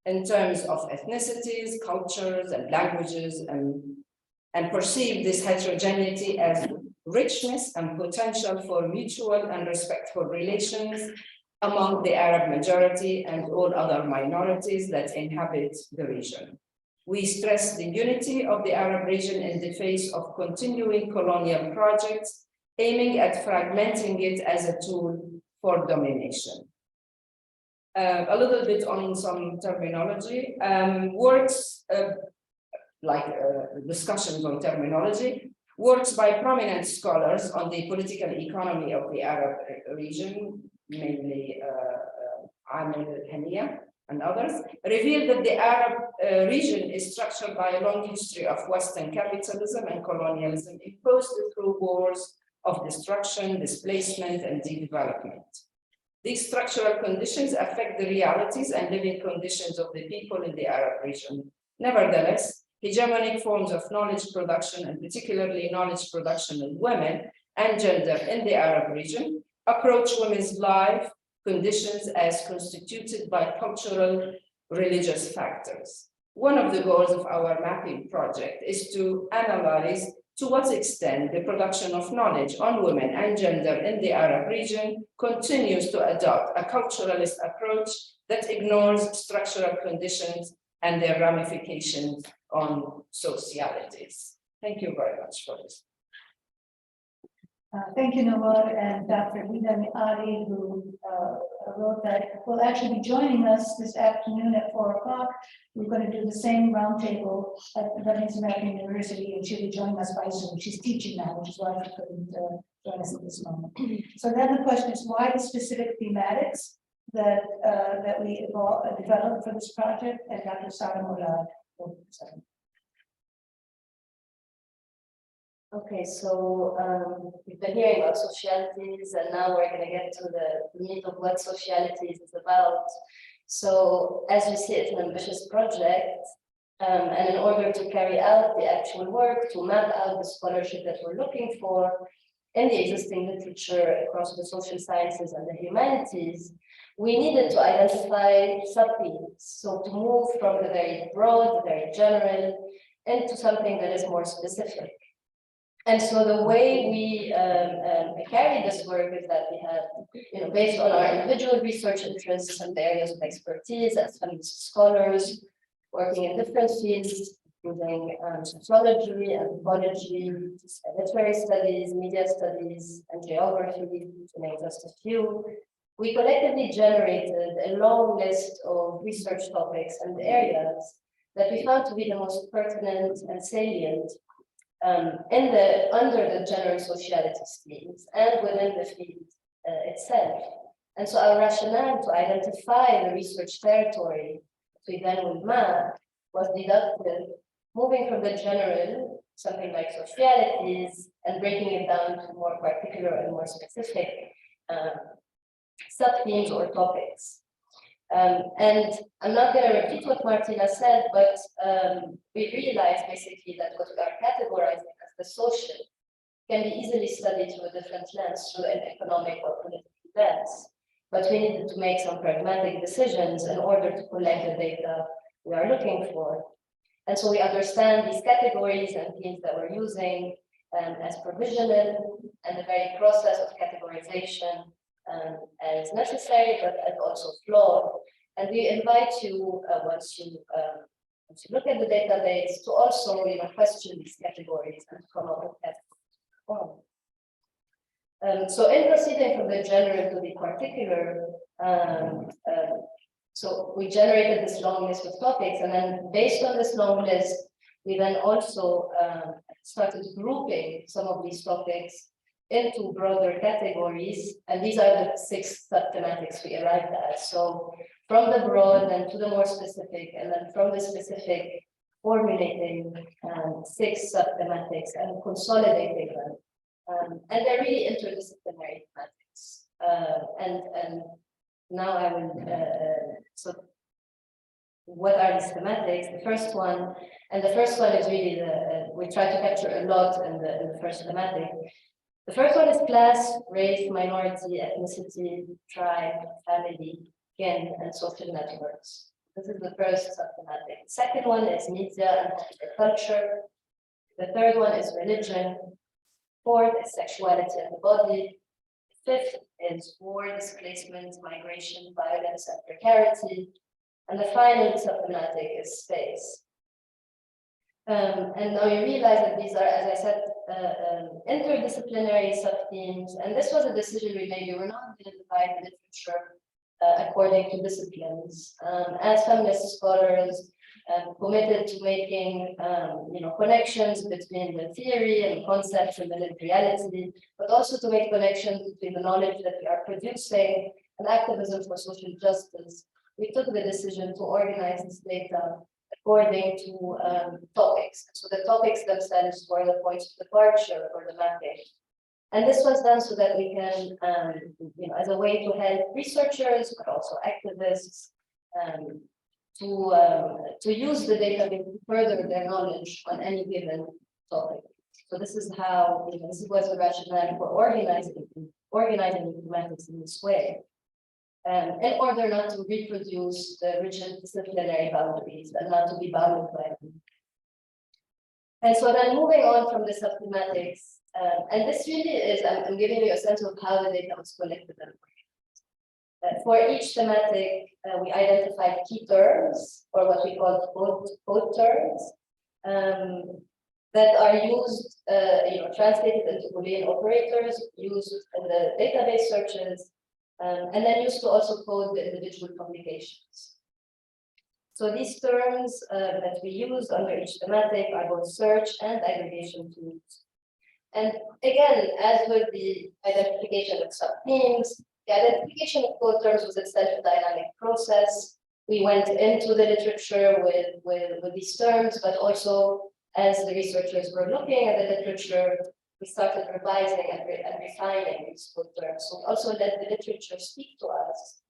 in terms of ethnicities, cultures, and languages, and perceive this heterogeneity as richness and potential for mutual and respectful relations among the Arab majority and all other minorities that inhabit the region. We stress the unity of the Arab region in the face of continuing colonial projects aiming at fragmenting it as a tool for domination. A little bit on some terminology. Discussions on terminology, works by prominent scholars on the political economy of the Arab region, mainly Amman al-Haniya, and others, revealed that the Arab region is structured by a long history of Western capitalism and colonialism imposed through wars of destruction, displacement, and de-development. These structural conditions affect the realities and living conditions of the people in the Arab region. Nevertheless, hegemonic forms of knowledge production, and particularly knowledge production of women and gender in the Arab region, approach women's life conditions as constituted by cultural, religious factors. One of the goals of our mapping project is to analyze to what extent the production of knowledge on women and gender in the Arab region continues to adopt a culturalist approach that ignores structural conditions and their ramifications on socialities. Thank you very much for this. Thank you, Nawar, and Dr. Hidami Ali, who wrote that, will actually be joining us this afternoon at 4 o'clock. We're going to do the same roundtable at the Lebanese American University, and she'll be joining us by Zoom. She's teaching now, which is why she couldn't join us at this moment. So then the question is, why the specific thematics that we developed for this project? And Dr. Sarah Murad will present. Okay, so we've been hearing about socialities, and now we're going to get to the meat of what socialities is about. So, as we see, it's an ambitious project, and in order to carry out the actual work, to map out the scholarship that we're looking for in the existing literature across the social sciences and the humanities, we needed to identify subthemes. So, to move from the very broad, the very general, into something that is more specific. And so the way we carry this work is that we have, based on our individual research interests and areas of expertise as feminist scholars working in different fields, including sociology, anthropology, literary studies, media studies, and geography, to name just a few. We collectively generated a long list of research topics and areas that we found to be the most pertinent and salient under the general socialities themes and within the field itself. And so our rationale to identify the research territory that we then would map was deductive, moving from the general, something like socialities, and breaking it down to more particular and more specific sub-themes or topics. And I'm not going to repeat what Martina said, but we realized basically that what we are categorizing as the social can be easily studied through a different lens, through an economic or political lens. But we needed to make some pragmatic decisions in order to collect the data we are looking for. And so we understand these categories and themes that we're using as provisional, and the very process of categorization as necessary, but as also flawed. And we invite you, once you look at the database, to also question these categories and come up with categories. So in proceeding from the general to the particular, so we generated this long list of topics, and then based on this long list, we then also started grouping some of these topics into broader categories, and these are the 6 subthematics we arrived at. So from the broad and to the more specific, and then from the specific, formulating 6 subthematics and consolidating them. And they're really interdisciplinary thematics. And now I will, so what are these thematics? The first one is really we try to capture a lot in the first thematic. The first one is class, race, minority, ethnicity, tribe, family, kin, and social networks. This is the first subthematic. The second one is media and culture. The third one is religion. Fourth is sexuality and the body. Fifth is war, displacement, migration, violence, and precarity. And the final subthematic is space. And now you realize that these are, as I said, interdisciplinary sub-themes, and this was a decision we made. We were not going to divide the literature according to disciplines. As feminist scholars, committed to making connections between the theory and concepts and the reality, but also to make connections between the knowledge that we are producing and activism for social justice, we took the decision to organize this data according to topics. So the topics themselves were the points of departure for the mapping. And this was done so that we can, as a way to help researchers, but also activists, to use the data to further their knowledge on any given topic. So this is how, this was the rationale for organizing thematics in this way. In order not to reproduce the rigid disciplinary boundaries and not to be bounded by them. And so then moving on from the subthematics, and this really is, I'm giving you a sense of how the data was collected and organized. For each thematic, we identified key terms, or what we call code terms, that are used, translated into Boolean operators, used in the database searches, and then used to also code the individual communications. So these terms that we use under each thematic are both search and aggregation tools. And again, as with the identification of sub-themes, the identification of code terms was itself a dynamic process. We went into the literature with these terms, but also as the researchers were looking at the literature, we started revising and refining these code terms. So we also let the literature speak to us.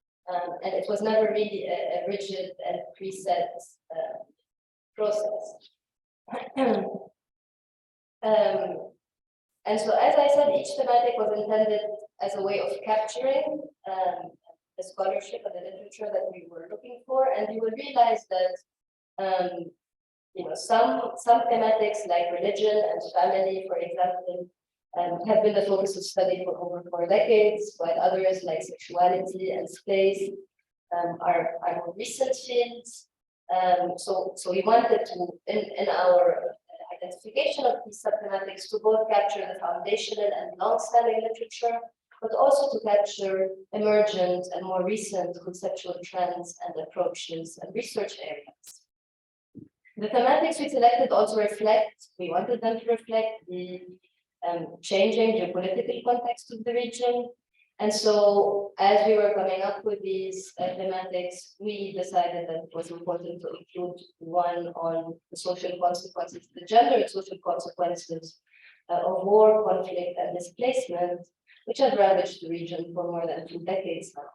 And it was never really a rigid and preset process. And so, as I said, each thematic was intended as a way of capturing the scholarship and the literature that we were looking for. And you will realize that some thematics like religion and family, for example, have been the focus of study for over 4 decades, while others like sexuality and space are more recent fields. So we wanted to, in our identification of these subthematics, to both capture the foundational and long-standing literature, but also to capture emergent and more recent conceptual trends and approaches and research areas. The thematics we selected also we wanted them to reflect the changing geopolitical context of the region. And so as we were coming up with these thematics, we decided that it was important to include one on the social consequences, the gendered social consequences of war, conflict, and displacement, which have ravaged the region for more than 2 decades now.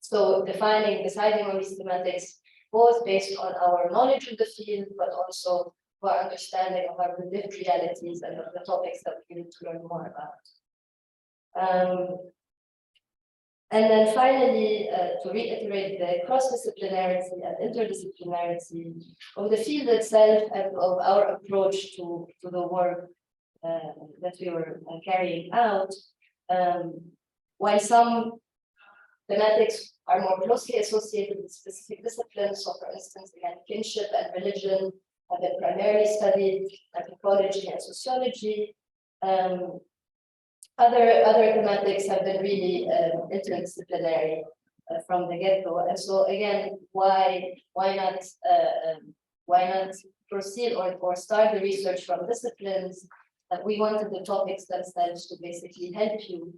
So deciding on these thematics, both based on our knowledge of the field, but also our understanding of our lived realities and of the topics that we need to learn more about. And then finally, to reiterate the cross-disciplinarity and interdisciplinarity of the field itself and of our approach to the work that we were carrying out, while some thematics are more closely associated with specific disciplines. So for instance, again, kinship and religion have been primarily studied, anthropology and sociology. Other thematics have been really interdisciplinary from the get-go. And so again, why not proceed or start the research from disciplines that we wanted the topics themselves to basically help you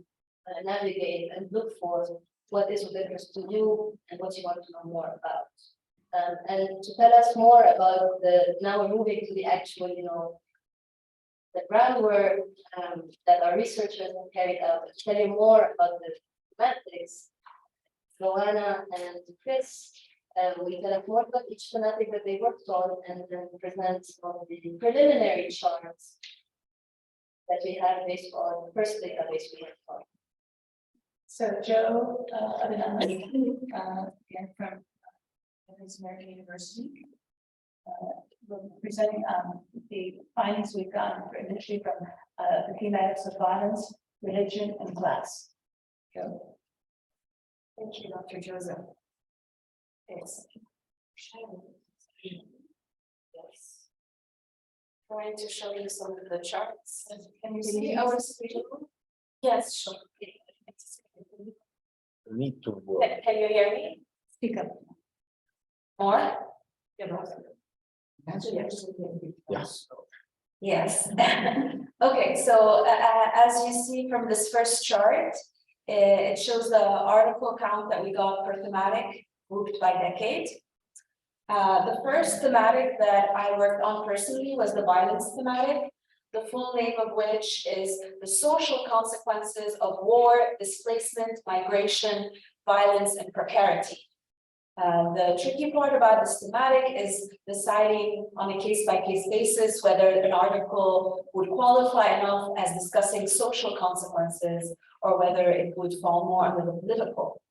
navigate and look for what is of interest to you and what you want to know more about. And to tell us more about now we're moving to the actual, the groundwork that our researchers have carried out, to tell you more about the thematics. Joanna and Chris will tell us more about each thematic that they worked on and then present some of the preliminary charts that we have based on the first database we worked on. So Joe, again from American University, will be presenting the findings we've gotten initially from the thematics of violence, religion, and class. Joe. Thank you, Dr. Joseph. Yes. Yes. Going to show you some of the charts. Can you see our screen? Yes, sure. Need to. Can you hear me? Speak up. More? Yes. Yes. Okay, so as you see from this first chart, it shows the article count that we got per thematic grouped by decade. The first thematic that I worked on personally was the violence thematic, the full name of which is the social consequences of war, displacement, migration, violence, and precarity. The tricky part about this thematic is deciding on a case-by-case basis whether an article would qualify enough as discussing social consequences or whether it would fall more under the political.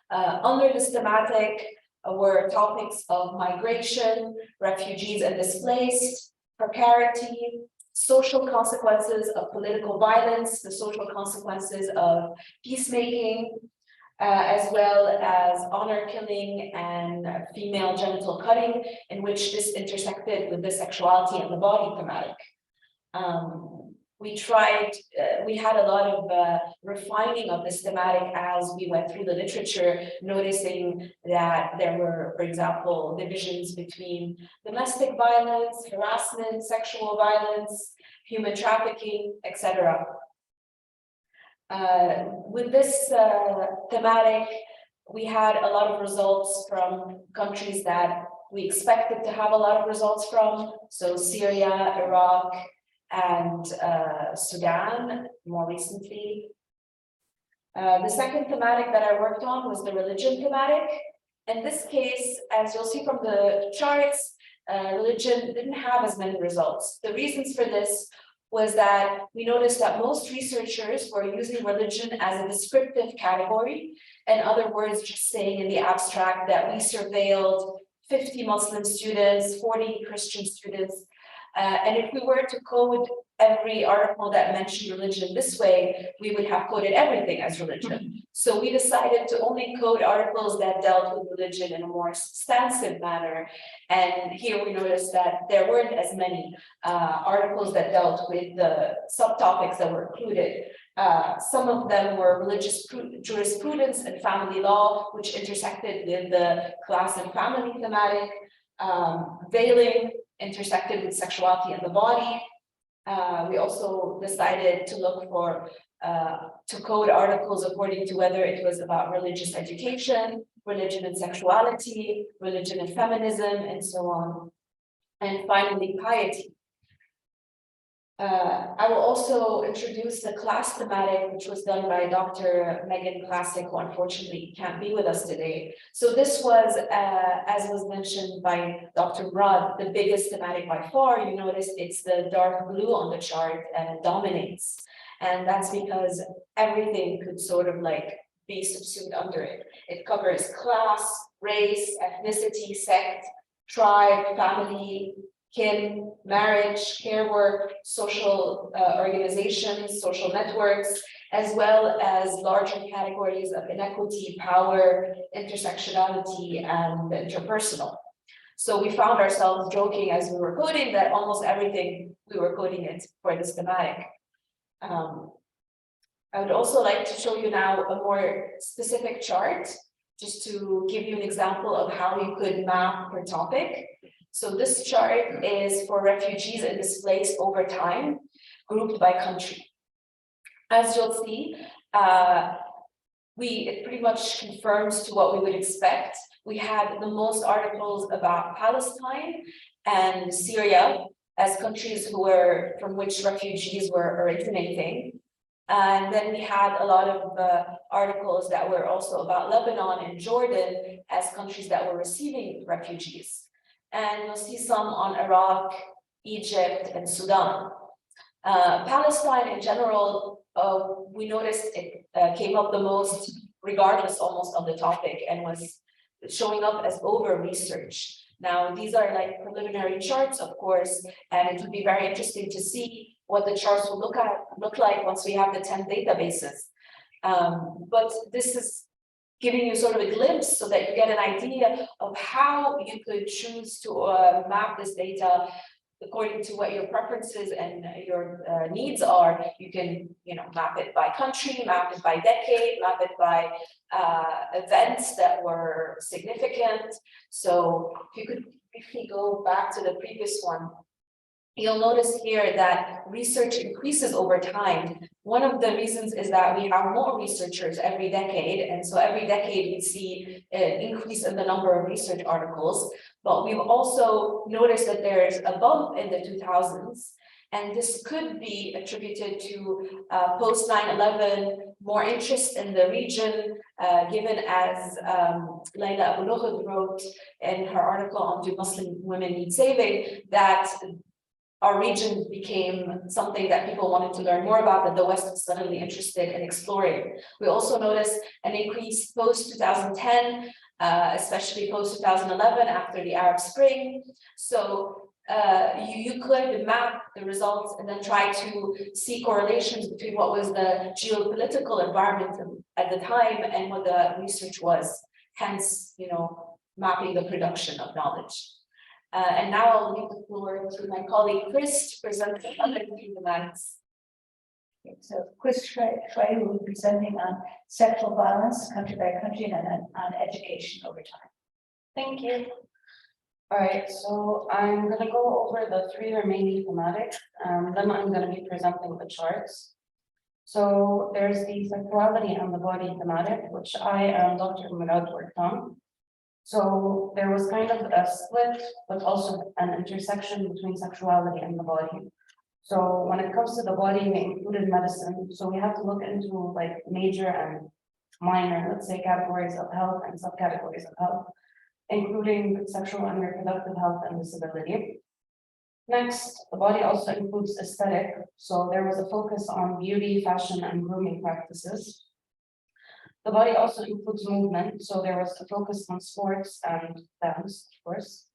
Under this thematic were topics of migration, refugees and displaced, precarity, social consequences of political violence, the social consequences of peacemaking, as well as honor killing and female genital cutting, in which this intersected with the sexuality and the body thematic. We had a lot of refining of this thematic as we went through the literature, noticing that there were, for example, divisions between domestic violence, harassment, sexual violence, human trafficking, etc. With this thematic, we had a lot of results from countries that we expected to have a lot of results from, so Syria, Iraq, and Sudan more recently. The second thematic that I worked on was the religion thematic. In this case, as you'll see from the charts, religion didn't have as many results. The reasons for this was that we noticed that most researchers were using religion as a descriptive category. In other words, just saying in the abstract that we surveilled 50 Muslim students, 40 Christian students. And if we were to code every article that mentioned religion this way, we would have coded everything as religion. So we decided to only code articles that dealt with religion in a more substantive manner. And here we noticed that there weren't as many articles that dealt with the subtopics that were included. Some of them were religious jurisprudence and family law, which intersected with the class and family thematic. Veiling intersected with sexuality and the body. We also decided to look for, to code articles according to whether it was about religious education, religion and sexuality, religion and feminism, and so on. And finally, piety. I will also introduce the class thematic, which was done by Dr. Megan Classic, who unfortunately can't be with us today. So this was, as was mentioned by Dr. Murad, the biggest thematic by far. You notice it's the dark blue on the chart and it dominates. And that's because everything could sort of like be subsumed under it. It covers class, race, ethnicity, sect, tribe, family, kin, marriage, care work, social organizations, social networks, as well as larger categories of inequity, power, intersectionality, and interpersonal. So we found ourselves joking as we were coding that almost everything we were coding it for this thematic. I would also like to show you now a more specific chart, just to give you an example of how you could map per topic. So this chart is for refugees and displaced over time, grouped by country. As you'll see, it pretty much confirms to what we would expect. We had the most articles about Palestine and Syria as countries from which refugees were originating. And then we had a lot of articles that were also about Lebanon and Jordan as countries that were receiving refugees. And you'll see some on Iraq, Egypt, and Sudan. Palestine in general, we noticed it came up the most, regardless almost of the topic, and was showing up as over-research. Now, these are like preliminary charts, of course, and it would be very interesting to see what the charts will look like once we have the 10 databases. But this is giving you sort of a glimpse so that you get an idea of how you could choose to map this data according to what your preferences and your needs are. You can, map it by country, map it by decade, map it by events that were significant. So if you could briefly go back to the previous one. you'll notice here that research increases over time. One of the reasons is that we have more researchers every decade. And so every decade we see an increase in the number of research articles. But we've also noticed that there's a bump in the 2000s. And this could be attributed to post 9/11, more interest in the region, given as Layla Abu Lughod wrote in her article on Do Muslim Women Need Saving, that our region became something that people wanted to learn more about, that the West was suddenly interested in exploring. We also noticed an increase post-2010, especially post-2011 after the Arab Spring. So you could map the results and then try to see correlations between what was the geopolitical environment at the time and what the research was, hence, mapping the production of knowledge. And now I'll leave the floor to my colleague Chris to present the other thematics. So Chris Trey will be presenting on sexual violence, country by country, and on education over time. Thank you. All right, so I'm going to go over the three remaining thematics, then I'm going to be presenting the charts. So there's the sexuality and the body thematic, which I and Dr. Murad worked on. So there was kind of a split, but also an intersection between sexuality and the body. So when it comes to the body, we included medicine. So we have to look into like major and minor, let's say, categories of health and subcategories of health, including sexual and reproductive health and disability. Next, the body also includes aesthetic. So there was a focus on beauty, fashion, and grooming practices. The body also includes movement. So there was a focus on sports and dance, of course.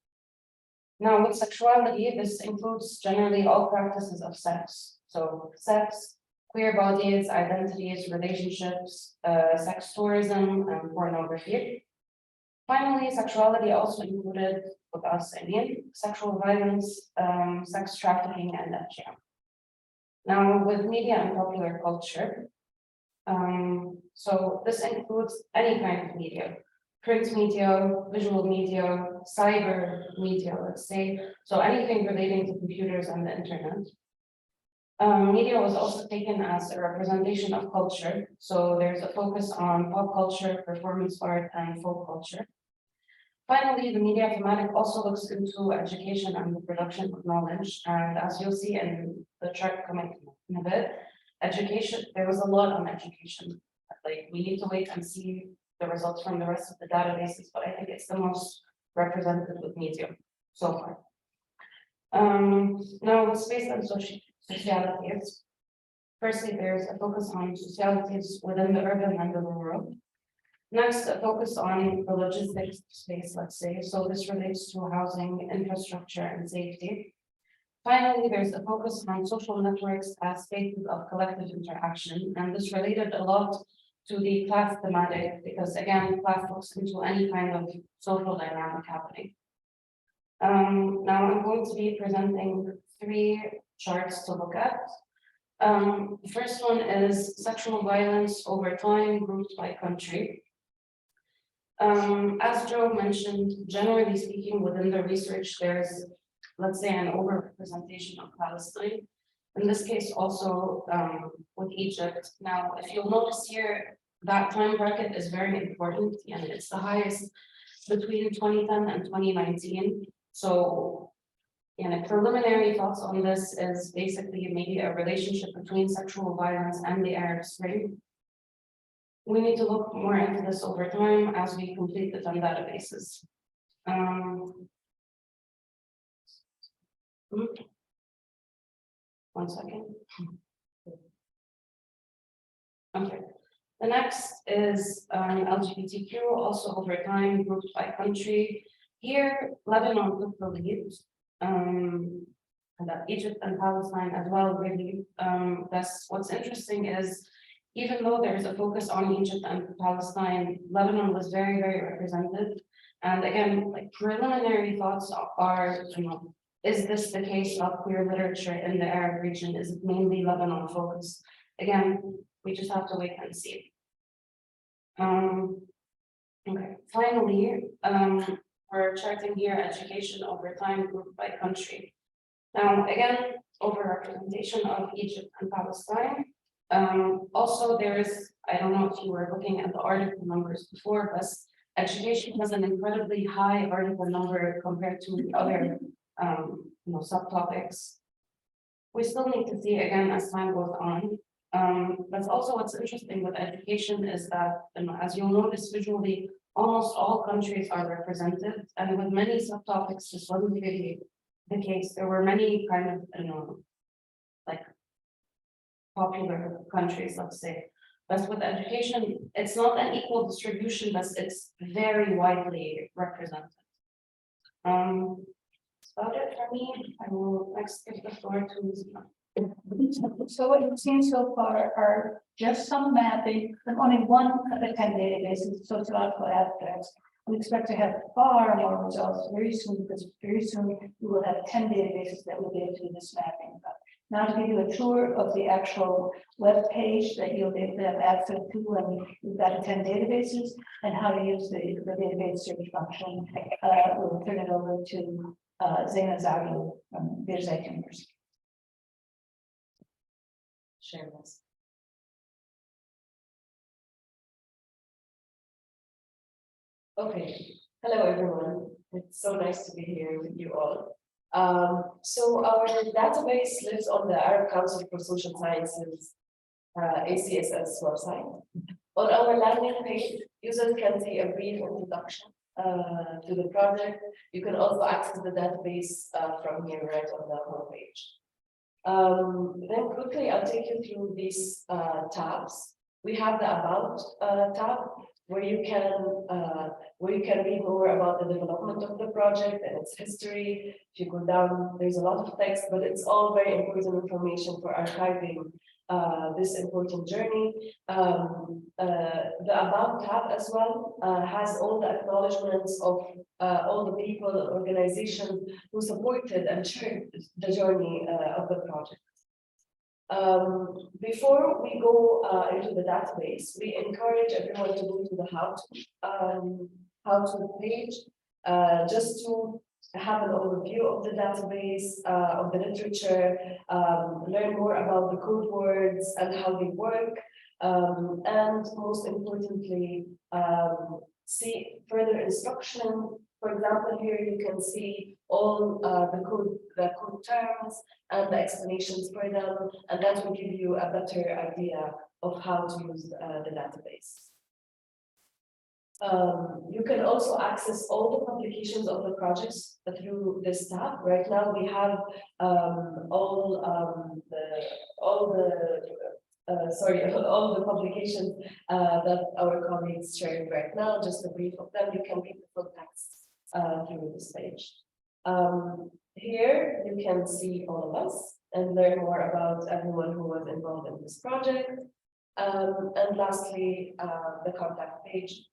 Now with sexuality, this includes generally all practices of sex. So sex, queer bodies, identities, relationships, sex tourism, and pornography. Finally, sexuality also included, with us, sexual violence, sex trafficking, and FGM. Now, with media and popular culture, so this includes any kind of media, print media, visual media, cyber media, let's say, so anything relating to computers and the internet. Media was also taken as a representation of culture. So there's a focus on pop culture, performance art, and folk culture. Finally, the media thematic also looks into education and the production of knowledge. And as you'll see in the chart coming in a bit, education, there was a lot on education. Like we need to wait and see the results from the rest of the databases, but I think it's the most represented with media so far. Now with space and socialities, firstly, there's a focus on socialities within the urban and the rural. Next, a focus on the logistics space, let's say. So this relates to housing, infrastructure, and safety. Finally, there's a focus on social networks as spaces of collective interaction. And this related a lot to the class thematic, because again, class looks into any kind of social dynamic happening. Now I'm going to be presenting three charts to look at. The first one is sexual violence over time grouped by country. As Joe mentioned, generally speaking, within the research, there's, let's say, an overrepresentation of Palestine. In this case, also with Egypt. Now, if you'll notice here, that time bracket is very important, and it's the highest between 2010 and 2019. So, preliminary thoughts on this is basically maybe a relationship between sexual violence and the Arab Spring. We need to look more into this over time as we complete the 10 databases. One second. Okay. The next is LGBTQ, also over time, grouped by country. Here, Lebanon took the lead, and that Egypt and Palestine as well, really. That's what's interesting is, even though there's a focus on Egypt and Palestine, Lebanon was very, very represented. And again, like preliminary thoughts are, is this the case of queer literature in the Arab region? Is it mainly Lebanon focused? Again, we just have to wait and see. Okay, finally, we're charting here education over time grouped by country. Now, again, overrepresentation of Egypt and Palestine. Also, there is, I don't know if you were looking at the article numbers before, but education has an incredibly high article number compared to the other subtopics. We still need to see again as time goes on. But also what's interesting with education is that, as you'll notice visually, almost all countries are represented, and with many subtopics, this wasn't really the case. There were many kind of, like popular countries, let's say. But with education, it's not an equal distribution, but it's very widely represented. That's about it for me. I will next give the floor to Zina. So what you've seen so far are just some mapping, and only one of the 10 databases, sociological abstracts. We expect to have far more results very soon, because very soon we will have 10 databases that will be able to do this mapping. But now to give you a tour of the actual web page that you'll be able to have access to when you've got 10 databases and how to use the database search function, we'll turn it over to Zeina Zaghi from Beirut University. Share this. Okay, hello everyone. It's so nice to be here with you all. So our database lives on the Arab Council for Social Sciences ACSS website. On our landing page, users can see a brief introduction to the project. You can also access the database from here right on the homepage. Then quickly, I'll take you through these tabs. We have the About tab, where you can read more about the development of the project and its history. If you go down, there's a lot of text, but it's all very important information for archiving this important journey. The About tab as well has all the acknowledgements of all the people and organizations who supported and shared the journey of the project. Before we go into the database, we encourage everyone to go to the how to page, just to have an overview of the database, of the literature, learn more about the code words and how they work, and most importantly, see further instruction. For example, here you can see all the code terms and the explanations for them, and that will give you a better idea of how to use the database. You can also access all the publications of the projects through this tab. Right now, we have all the publications that our colleagues shared right now. Just a brief of them. You can read the full text through this page. Here you can see all of us and learn more about everyone who was involved in this project. And lastly, the contact page,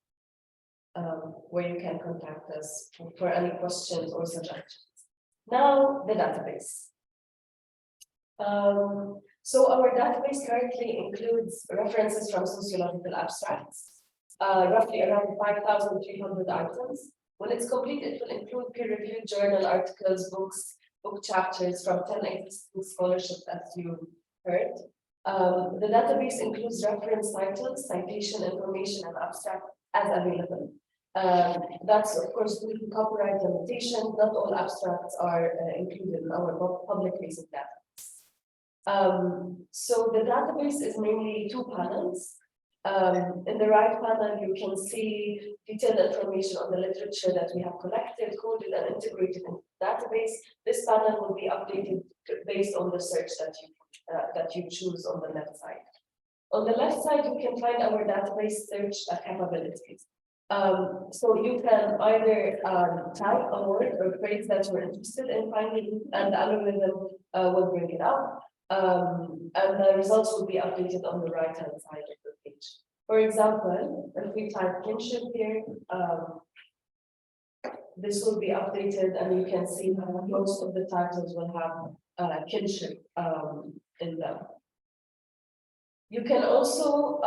where you can contact us for any questions or suggestions. Now, the database. So our database currently includes references from sociological abstracts, roughly around 5,300 items. When it's complete, it will include peer-reviewed journal articles, books, book chapters from 10 existing scholarships, as you heard. The database includes reference titles, citation information, and abstract as available. That's of course due to copyright limitations. Not all abstracts are included in our public-facing database. So the database is mainly two panels. In the right panel, you can see detailed information on the literature that we have collected, coded, and integrated in the database. This panel will be updated based on the search that you choose on the left side. On the left side, you can find our database search capabilities. So you can either type a word or phrase that you're interested in finding, and the algorithm will bring it up. And the results will be updated on the right-hand side of the page. For example, if we type kinship here, this will be updated, and you can see how most of the titles will have kinship in them. You can also,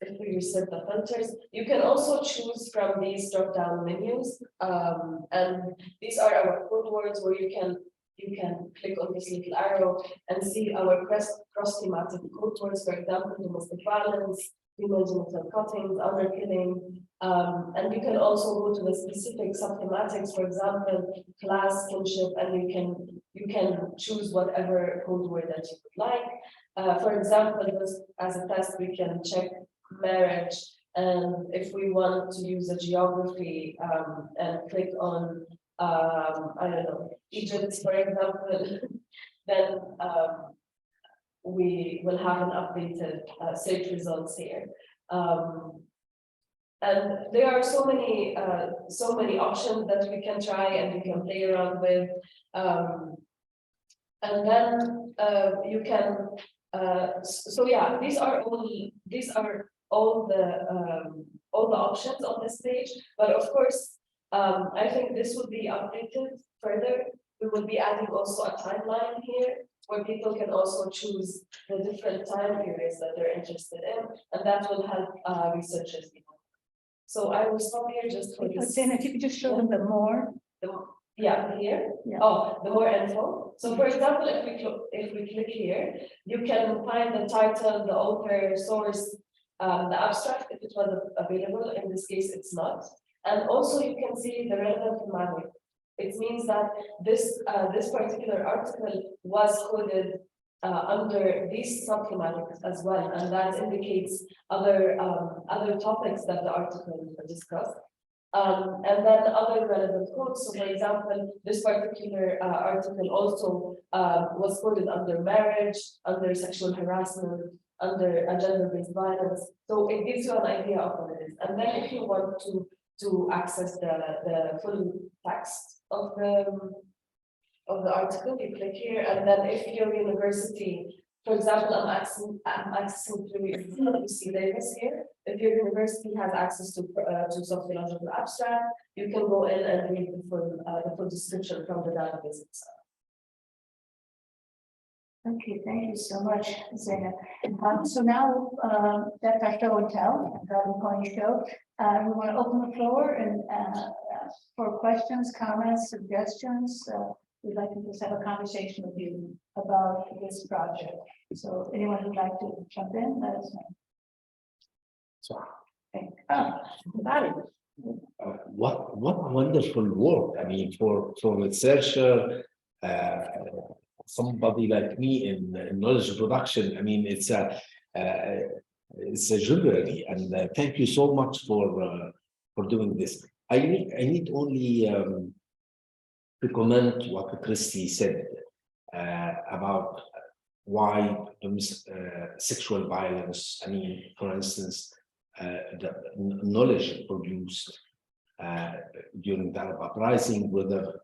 if we reset the filters, you can also choose from these drop-down menus, and these are our code words where you can you can click on this little arrow and see our cross-thematic contours, for example, domestic violence, female genital cuttings, honor killing. And you can also go to the specific subthematics, for example, class, kinship, and you can choose whatever code word that you would like. For example, just as a test, we can check marriage, and if we want to use a geography and click on I don't know, Egypt, for example, then we will have an updated search results here. And there are so many options that we can try and we can play around with. And then you can, so yeah, these are all the options on this page. But of course, I think this will be updated further. We will be adding also a timeline here where people can also choose the different time periods that they're interested in, and that will help researchers. So I will stop here just for this. Then if you could just show them the more. Yeah, here. Yeah. Oh, the more info. So for example, if we click here, you can find the title, the author, source, the abstract if it was available. In this case, it's not. And also you can see the relevant thematic. It means that this particular article was coded under these subthematics as well, and that indicates other topics that the article discussed. And then other relevant codes. So for example, this particular article also was coded under marriage, under sexual harassment, under gender-based violence. So it gives you an idea of what it is. And then if you want to access the full text of the article, you click here, and then if your university, for example, I'm accessing through UC Davis here. If your university has access to sociological abstract, you can go in and read the full description from the database itself. Okay, thank you so much, Zainab. So now that's our show and tell, the pony show. We want to open the floor and for questions, comments, suggestions. We'd like to just have a conversation with you about this project. So anyone who'd like to jump in, let us know. So, What what wonderful work. I mean, for a researcher, somebody like me in knowledge production, I mean, it's a jewelry, and thank you so much for doing this. I need only to comment what Christy said about why sexual violence. I mean, for instance, the knowledge produced during the Arab uprising, whether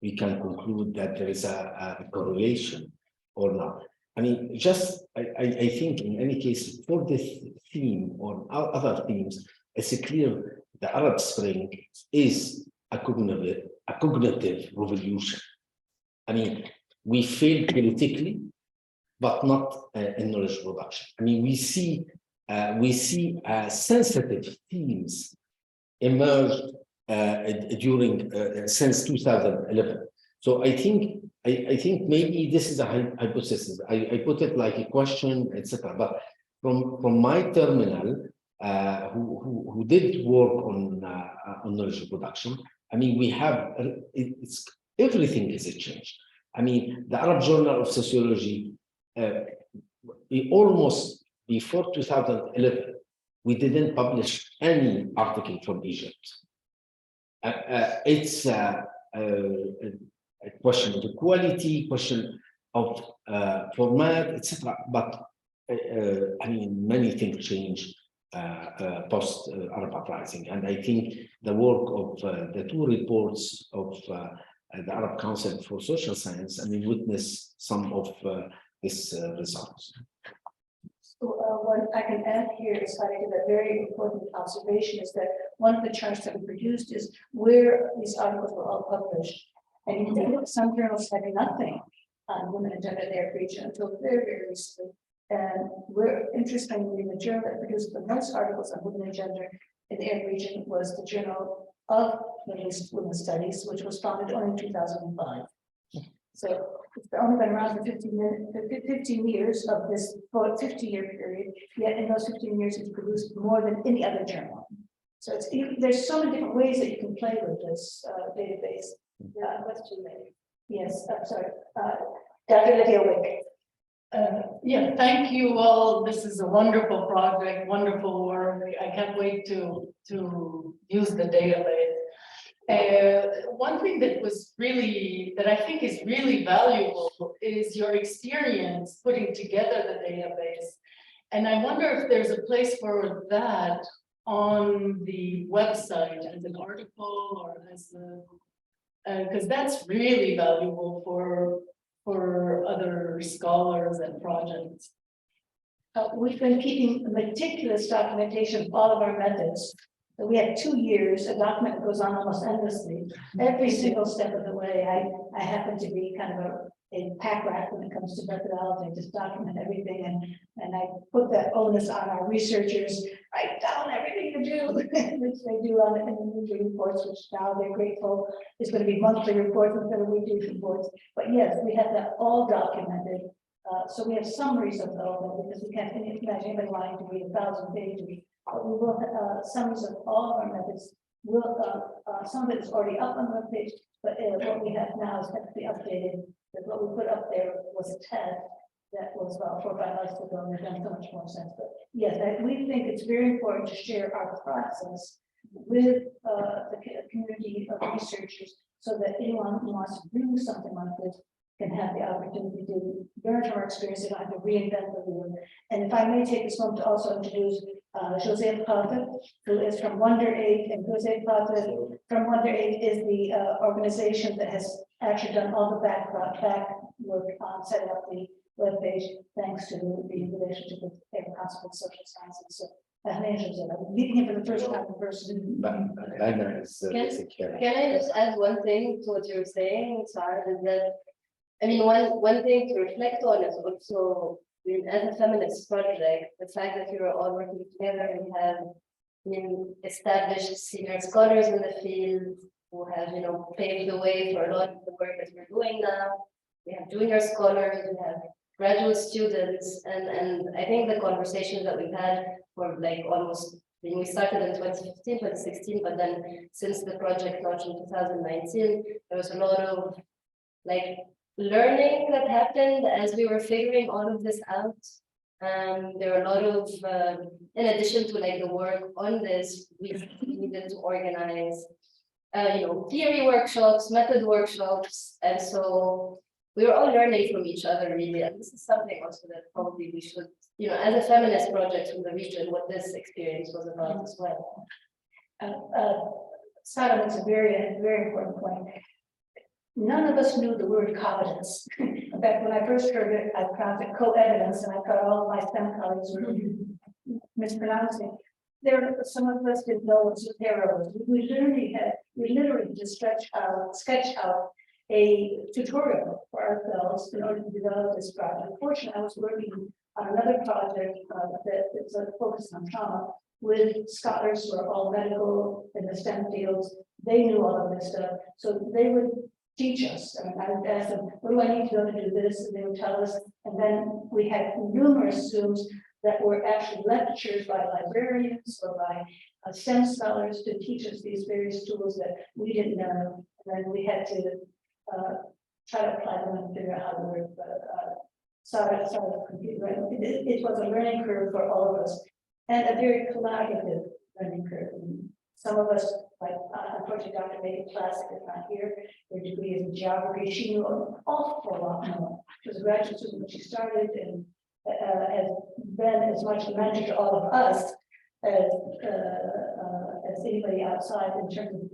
we can conclude that there is a correlation or not. I mean, just I think in any case for this theme or other themes, it's clear the Arab Spring is a cognitive revolution. I mean, we failed politically, but not in knowledge production. I mean, we see sensitive themes emerged during since 2011. So I think maybe this is a hypothesis. I put it like a question, etc. But from my terminal, who did work on knowledge production, I mean, we have everything is a change. I mean, the Arab Journal of Sociology, we almost before 2011, we didn't publish any article from Egypt. It's a question of quality, question of format, etc. But I mean, many things change post Arab uprising, and I think the work of the two reports of the Arab Council for Social Science, I mean, witness some of these results. So what I can add here is I think a very important observation is that one of the charts that we produced is where these articles were all published. And you think that some journals had nothing on women and gender in their region until very, very recently. And we're interestingly, the journal that produced the most articles on women and gender in the Arab region was the Journal of Middle East Women's Studies, which was founded only in 2005. So it's only been around for 15 years of this 50-year period, yet in those 15 years, it's produced more than any other journal. So there's so many different ways that you can play with this database. Question there. Yes, I'm sorry. Dr. Lydia Wick. Yeah, thank you all. This is a wonderful project, wonderful work. I can't wait to use the database. One thing that I think is really valuable is your experience putting together the database. And I wonder if there's a place for that on the website as an article or as a, because that's really valuable for other scholars and projects. We've been keeping meticulous documentation of all of our methods. So we had 2 years, a document that goes on almost endlessly. Every single step of the way, I happen to be kind of a pack rat when it comes to methodology, just document everything. And I put that onus on our researchers, write down everything you do, which they do on it in the weekly reports, which now they're grateful. It's going to be monthly reports instead of weekly reports. But yes, we have that all documented. So we have summaries of all of them because we can't imagine anybody wanting to read 1,000 pages. But we will have summaries of all of our methods. Some of it is already up on the webpage, but what we have now is going to be updated. That what we put up there was a test that was about 4 or 5 months ago, and they've done so much more sense. But yes, we think it's very important to share our process with the community of researchers so that anyone who wants to do something like this can have the opportunity to learn from our experience and not have to reinvent the wheel. And if I may take this moment to also introduce Jose Plata, who is from Wonder Aid, and Jose Plata from Wonder Aid is the organization that has actually done all the back work on setting up the webpage, thanks to the relationship with the Arab Consortium of Social Sciences. So, I'm meeting him for the first time in person. Can I just add one thing to what you're saying, Sarah, is that I mean, one thing to reflect on is also, I mean, as a feminist project, the fact that you're all working together and have established senior scholars in the field who have, paved the way for a lot of the work that we're doing now. We have junior scholars, we have graduate students, and I think the conversations that we've had for like almost, we started in 2015, 2016, but then since the project launched in 2019, there was a lot of learning that happened as we were figuring all of this out. There were a lot of, in addition to the work on this, we needed to organize, theory workshops, method workshops, and so we were all learning from each other really. And this is something also that probably we should, as a feminist project from the region, what this experience was about as well. Sarah makes a very, very important point. None of us knew the word covenants. In fact, when I first heard it, I found it co-evidence, and I thought all of my STEM colleagues were mispronouncing. Some of us didn't know what superior was. We literally had to sketch out a tutorial for ourselves in order to develop this project. Unfortunately, I was working on another project that is focused on trauma with scholars who are all medical in the STEM fields. They knew all of this stuff, so they would teach us. I would ask them, what do I need to know to do this? And they would tell us. And then we had numerous Zooms that were actually lectures by librarians or by STEM scholars to teach us these various tools that we didn't know. And then we had to try to apply them and figure out how to work. Sorry, it was a learning curve for all of us, and a very collaborative learning curve. Some of us, unfortunately, Dr. Megan Classic is not here. Her degree is in geography. She knew an awful lot more. She was a graduate student when she started, and has been as much a mentor to all of us as anybody outside in terms of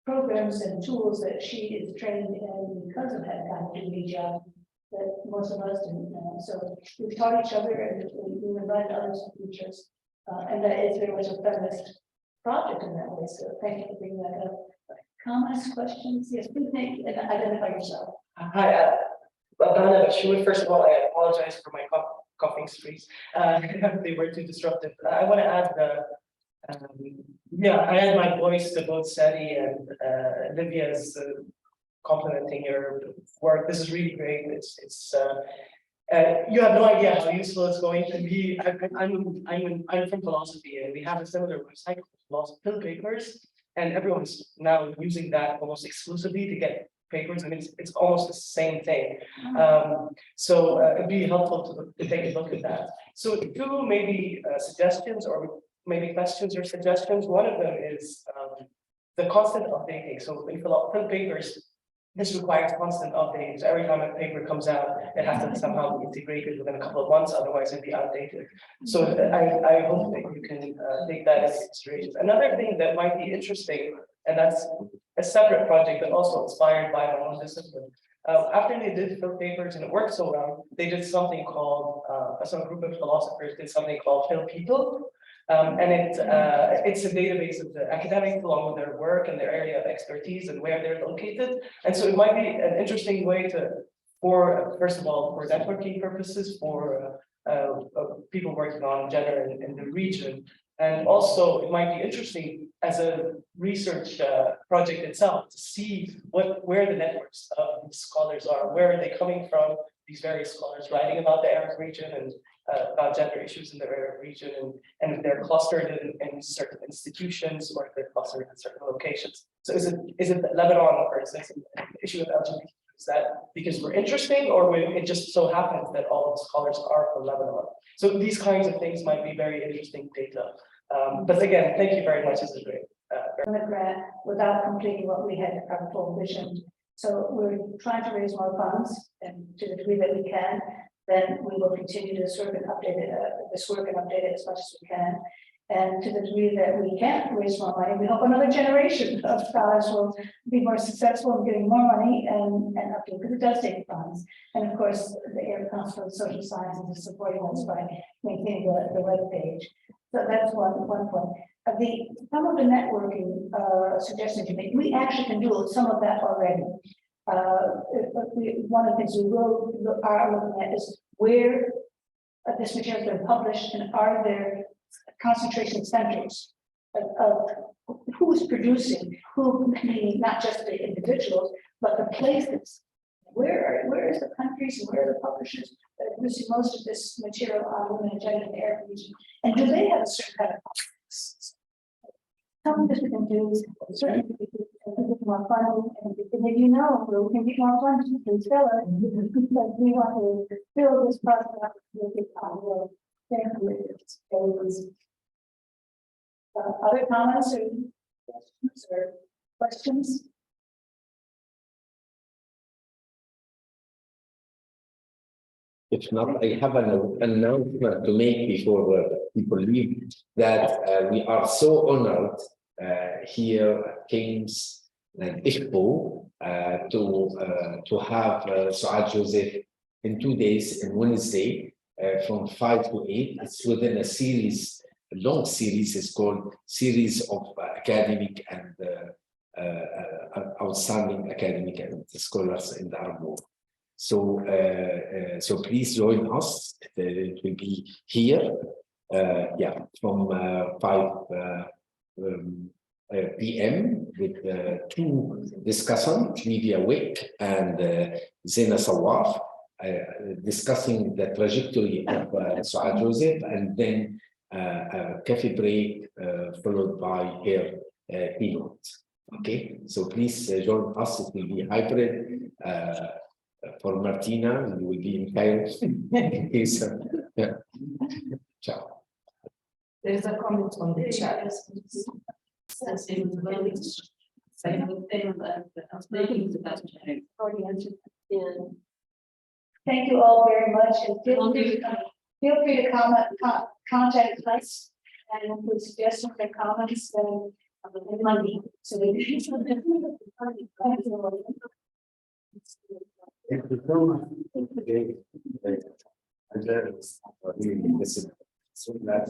programs and tools that she is trained in because of that kind of degree job that most of us didn't know. So we've taught each other, and we invite others to teach us, and that is very much a feminist project in that way. So thank you for bringing that up. Comments, questions? Yes, please identify yourself. Hi, Donna Bashir. First of all, I apologize for my coughing sprees. They were too disruptive. I want to add I add my voice to both Sally and Livia's complimenting your work. This is really great. You have no idea how useful it's going to be. I'm from philosophy, and we have a similar website called Philosophy Papers, and everyone's now using that almost exclusively to get papers, and it's almost the same thing. So it'd be helpful to take a look at that. So two maybe suggestions, or maybe questions or suggestions. One of them is the constant updating. So in philosophy papers, this requires constant updating. So every time a paper comes out, it has to somehow be integrated within a couple of months, otherwise it'd be outdated. So I hope that you can take that into consideration. Another thing that might be interesting, and that's a separate project, but also inspired by my own discipline. After they did Phil papers and it worked so well, they did something called, some group of philosophers did something called Phil People. And it's a database of the academics along with their work and their area of expertise and where they're located. And so it might be an interesting way first of all, for networking purposes, for people working on gender in the region. And also it might be interesting as a research project itself to see where the networks of these scholars are, where are they coming from, these various scholars writing about the Arab region and about gender issues in the Arab region, and if they're clustered in certain institutions or if they're clustered in certain locations. So is it Lebanon, for instance, the issue of LGBT? Is that because we're interesting, or it just so happens that all of the scholars are from Lebanon? So these kinds of things might be very interesting data. But again, thank you very much. This is great. Grant without completing what we had our full vision. So we're trying to raise more funds, and to the degree that we can, then we will continue this work and update it as much as we can. And to the degree that we can't raise more money, we hope another generation of scholars will be more successful in getting more money and update, because it does take funds. And of course, the Arab Council of Social Sciences is supporting us by maintaining the web page. So that's one point. Some of the networking suggestions you make, we actually can do some of that already. One of the things we are looking at is where this material has been published, and are there concentration centers of who's producing, who, meaning not just the individuals, but the places. Where is the countries and where are the publishers that are producing most of this material on women and gender in the Arab region? And do they have a certain kind of politics? Some of this we can do, certainly we can get more funding, and if you know, we can get more funding, please tell us, because we want to fill this project up with the other comments or questions? If not, I have an announcement to make before people leave, that we are so honored here at King's and IFPO to have Saad Joseph in 2 days, in Wednesday, from 5 to 8. It's within a series, a long series. It's called Series of Academic and Outstanding Academic and Scholars in the Arab World. So, so please join us. It will be here, from 5 p.m. with 2 discussants, Livia Wick and Zena Sawaf, discussing the trajectory of Saad Joseph, and then a coffee break followed by her keynote. Okay, so please join us. It will be hybrid. For Martina, you will be in Cairo. Ciao. There is a comment on the chat. Thank you all very much, and feel free to contact us, and with suggestions or comments, then it might be so we can. Thank you so much. Okay. So glad.